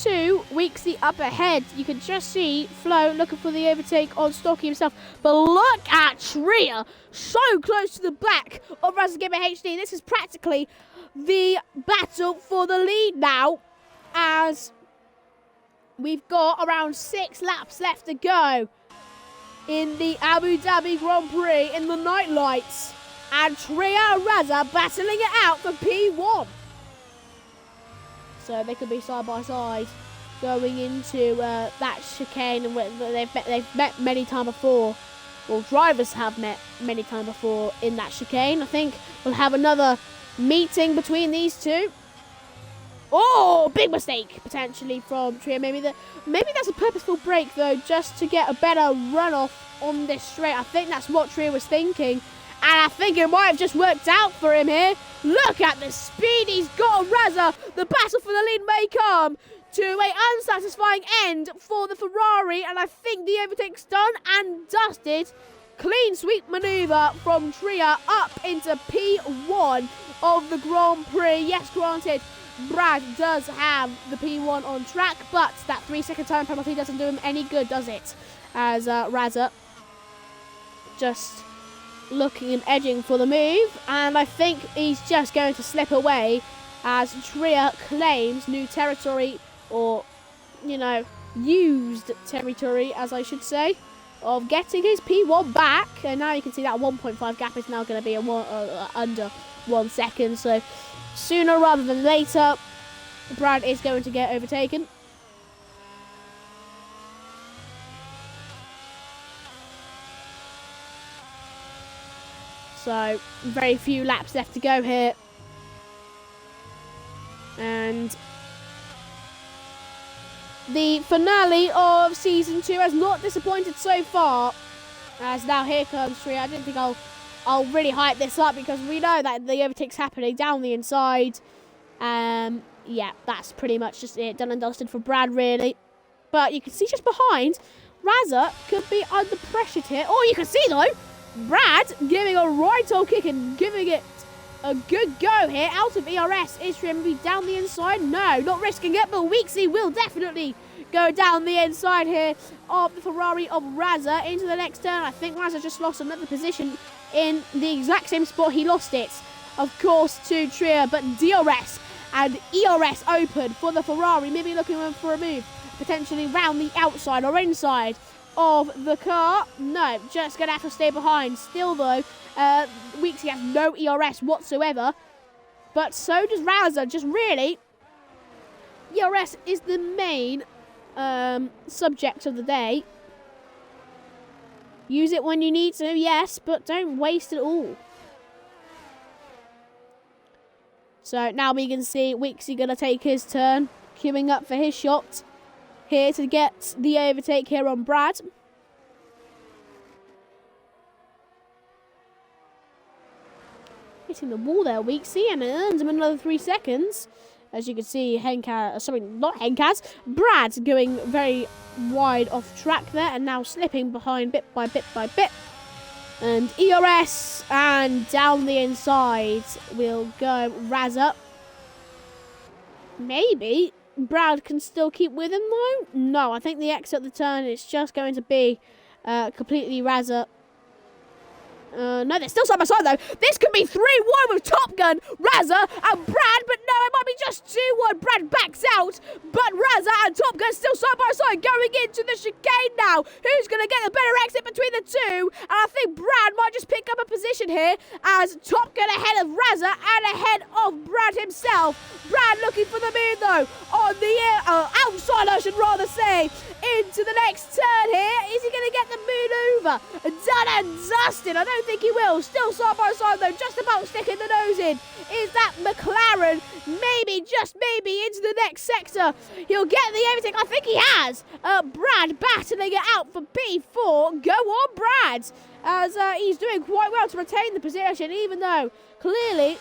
Speaker 1: to Weeksy up ahead. You can just see Flo looking for the overtake on Stocky himself. But look at Tria, so close to the back of Razza Gamer HD. This is practically the battle for the lead now, as we've got around 6 laps left to go in the Abu Dhabi Grand Prix in the night lights, and Tria and Razza battling it out for P1. So they could be side by side going into that chicane, and they've met many times before. Well, drivers have met many times before in that chicane. I think we'll have another meeting between these two. Oh, big mistake potentially from Tria. Maybe that's a purposeful break though, just to get a better runoff on this straight. I think that's what Tria was thinking, and I think it might have just worked out for him here. Look at the speed he's got on Razza. The battle for the lead may come to an unsatisfying end for the Ferrari, and I think the overtake's done and dusted. Clean sweep manoeuvre from Tria up into P1 of the Grand Prix. Yes, granted, Brad does have the P1 on track, but that 3-second time penalty doesn't do him any good, does it? As Razza just looking and edging for the move, and I think he's just going to slip away as Tria claims new territory, or, you know, used territory, as I should say, of getting his P1 back. And now you can see that 1.5 gap is now going to be under 1 second. So sooner rather than later, Brad is going to get overtaken. So very few laps left to go here. And the finale of Season 2 has not disappointed so far. As now here comes Tria. I didn't think I'll really hype this up because we know that the overtake's happening down the inside. Yeah, that's pretty much just it. Done and dusted for Brad, really. But you can see just behind, Razza could be under pressure here. Oh, you can see, though, Brad giving a right-toe kick and giving it a good go here. Out of ERS. Is Tria maybe down the inside? No, not risking it, but Weeksy will definitely go down the inside here of the Ferrari of Razza into the next turn. I think Razza just lost another position in the exact same spot he lost it, of course, to Tria, but DRS and ERS open for the Ferrari, maybe looking for a move, potentially round the outside or inside of the car. No, just going to have to stay behind. Still, though, Weeksy has no ERS whatsoever, but so does Razza. Just really, ERS is the main subject of the day. Use it when you need to, yes, but don't waste it all. So now we can see Weeksy going to take his turn, queuing up for his shot here to get the overtake here on Brad. Hitting the wall there, Weeksy, and it earns him another 3 seconds. As you can see, Brad going very wide off track there and now slipping behind bit by bit by bit. And ERS and down the inside will go Razza. Maybe Brad can still keep with him though. No, I think the exit of the turn is just going to be completely Razza. No, they're still side by side though. This could be 3-1 with Top Gun, Razza and Brad, but no, it might be just 2-1. Brad backs out, but Razza and Top Gun still side by side going into the chicane now. Who's going to get the better exit between the two? And I think Brad might just pick up a position here as Top Gun ahead of Razza and ahead of Brad himself. Brad looking for the move though on the outside, I should rather say, into the next turn here. Is he going to get the maneuver done and dusted? I don't think he will. Still side by side though, just about sticking the nose in. Is that McLaren? Maybe, just maybe, into the next sector. He'll get the overtake. I think he has. Brad battling it out for P4. Go on, Brad. As he's doing quite well to retain the position, even though clearly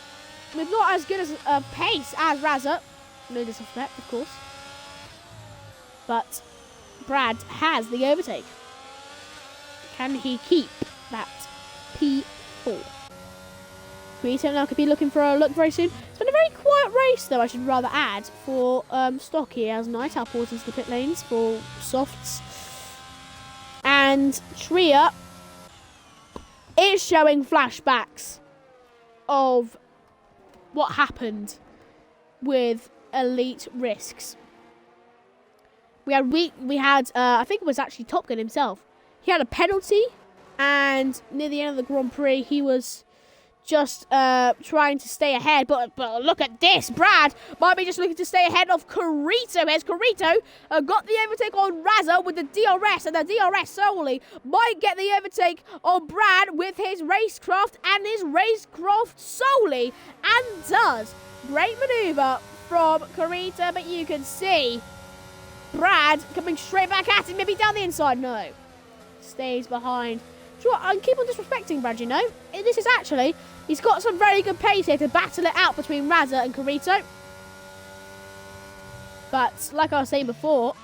Speaker 1: with not as good as pace as Razza. No disrespect, of course. But Brad has the overtake. Can he keep that P4? Rito now could be looking for a look very soon. It's been a very quiet race, though, I should rather add, for Stocky, as Night Owl pours into the pit lanes for softs. And Tria is showing flashbacks of what happened with Elite Risks. We had I think it was actually Top Gun himself. He had a penalty, and near the end of the Grand Prix, he was just trying to stay ahead. But look at this. Brad might be just looking to stay ahead of Carito. As Carito got the overtake on Razza with the DRS, and the DRS solely might get the overtake on Brad with his racecraft and his racecraft solely, and does. Great maneuver from Carito, but you can see Brad coming straight back at him, maybe down the inside. No. Stays behind. Do you know what? I keep on disrespecting Brad, you know. This is actually, he's got some very good pace here to battle it out between Razza and Carito. But, like I was saying before,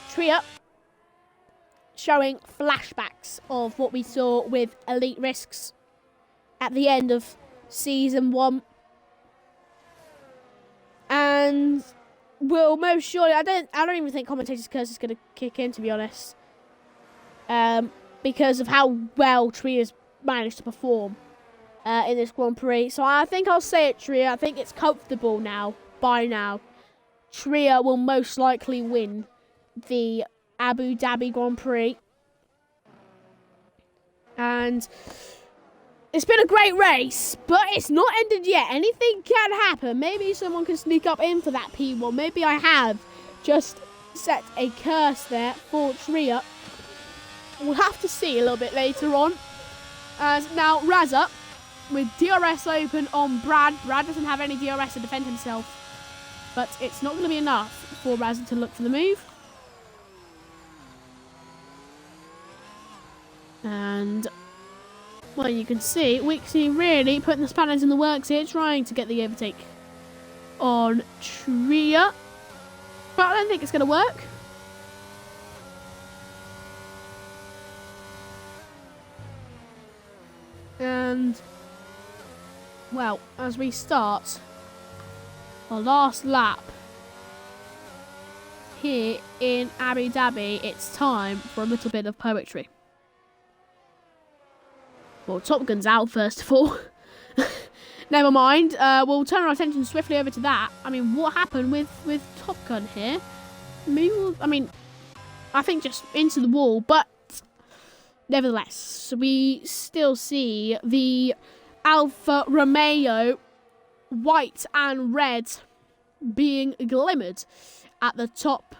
Speaker 1: Tria showing flashbacks of what we saw with Elite Risks at the end of Season 1. And will most surely, I don't even think Commentator's Curse is going to kick in, to be honest. Because of how well Tria's managed to perform in this Grand Prix. So I think I'll say it, Tria. I think it's comfortable now. By now, Tria will most likely win the Abu Dhabi Grand Prix. And it's been a great race, but it's not ended yet. Anything can happen. Maybe someone can sneak up in for that P1. Maybe I have just set a curse there for Tria. We'll have to see a little bit later on. As now Raza with DRS open on Brad. Brad doesn't have any DRS to defend himself. But it's not going to be enough for Raza to look for the move. And, well, you can see Wixie really putting the spanners in the works here, trying to get the overtake on Tria. But I don't think it's going to work. And, well, as we start our last lap here in Abu Dhabi, it's time for a little bit of poetry. Well, Top Gun's out first of all. Never mind. We'll turn our attention swiftly over to that. I mean, what happened with Top Gun here? I think just into the wall, but nevertheless, we still see the Alfa Romeo white and red being glimmered at the top.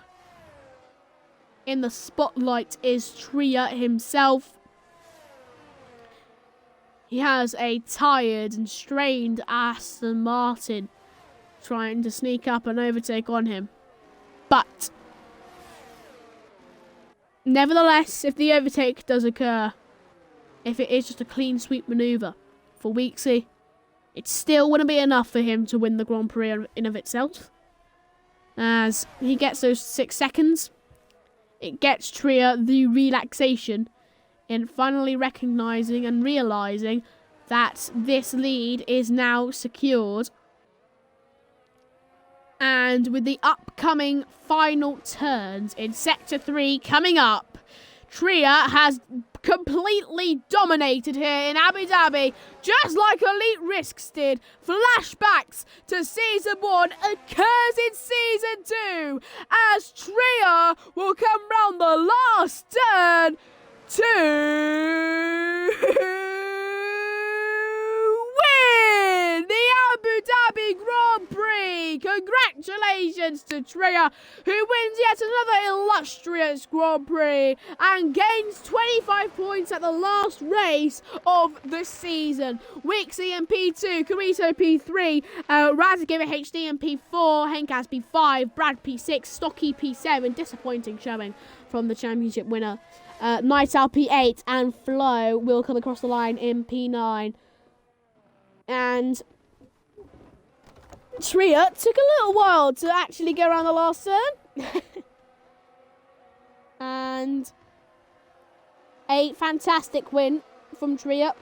Speaker 1: In the spotlight is Tria himself. He has a tired and strained Aston Martin trying to sneak up and overtake on him. But nevertheless, if the overtake does occur, if it is just a clean sweep manoeuvre for Weeksy, it still wouldn't be enough for him to win the Grand Prix in of itself. As he gets those 6 seconds, it gets Tria the relaxation in finally recognising and realising that this lead is now secured. And with the upcoming final turns in Sector 3 coming up, Tria has completely dominated here in Abu Dhabi, just like Elite Risks did. Flashbacks to Season 1 occurs in Season 2, as Tria will come round the last turn to win the Abu Dhabi Grand Prix. Congratulations to Tria, who wins yet another illustrious Grand Prix and gains 25 points at the last race of the season. Wixie in P2, Carito P3, Razagiva HD in P4, Henkas P5, Brad P6, Stocky P7. Disappointing showing from the championship winner. Night Owl P8 and Flo will come across the line in P9. And Tria took a little while to actually go around the last turn. And a fantastic win from Tria.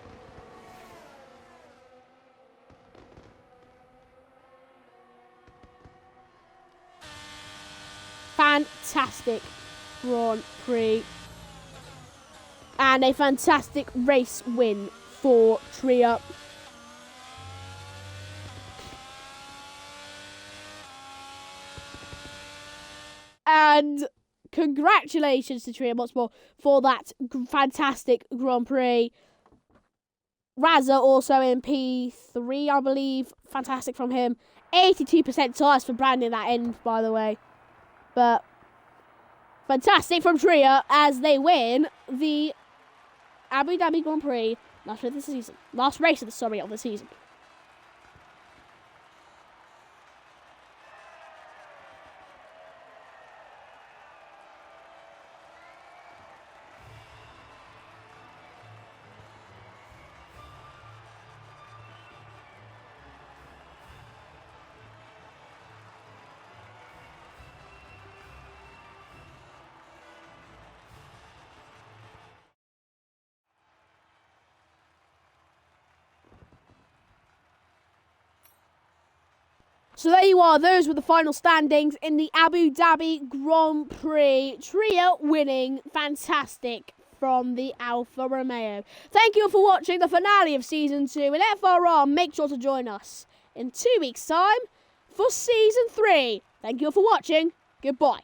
Speaker 1: Fantastic Grand Prix. And a fantastic race win for Tria. And congratulations to Tria once more for that fantastic Grand Prix. Raza also in P3, I believe. Fantastic from him. 82% tires for Brandon that end, by the way. But fantastic from Tria as they win the Abu Dhabi Grand Prix last race of the season. So there you are. Those were the final standings in the Abu Dhabi Grand Prix. Tria winning. Fantastic. from the Alfa Romeo. Thank you for watching the finale of Season 2 in FRR. Make sure to join us in 2 weeks' time for Season 3. Thank you for watching. Goodbye.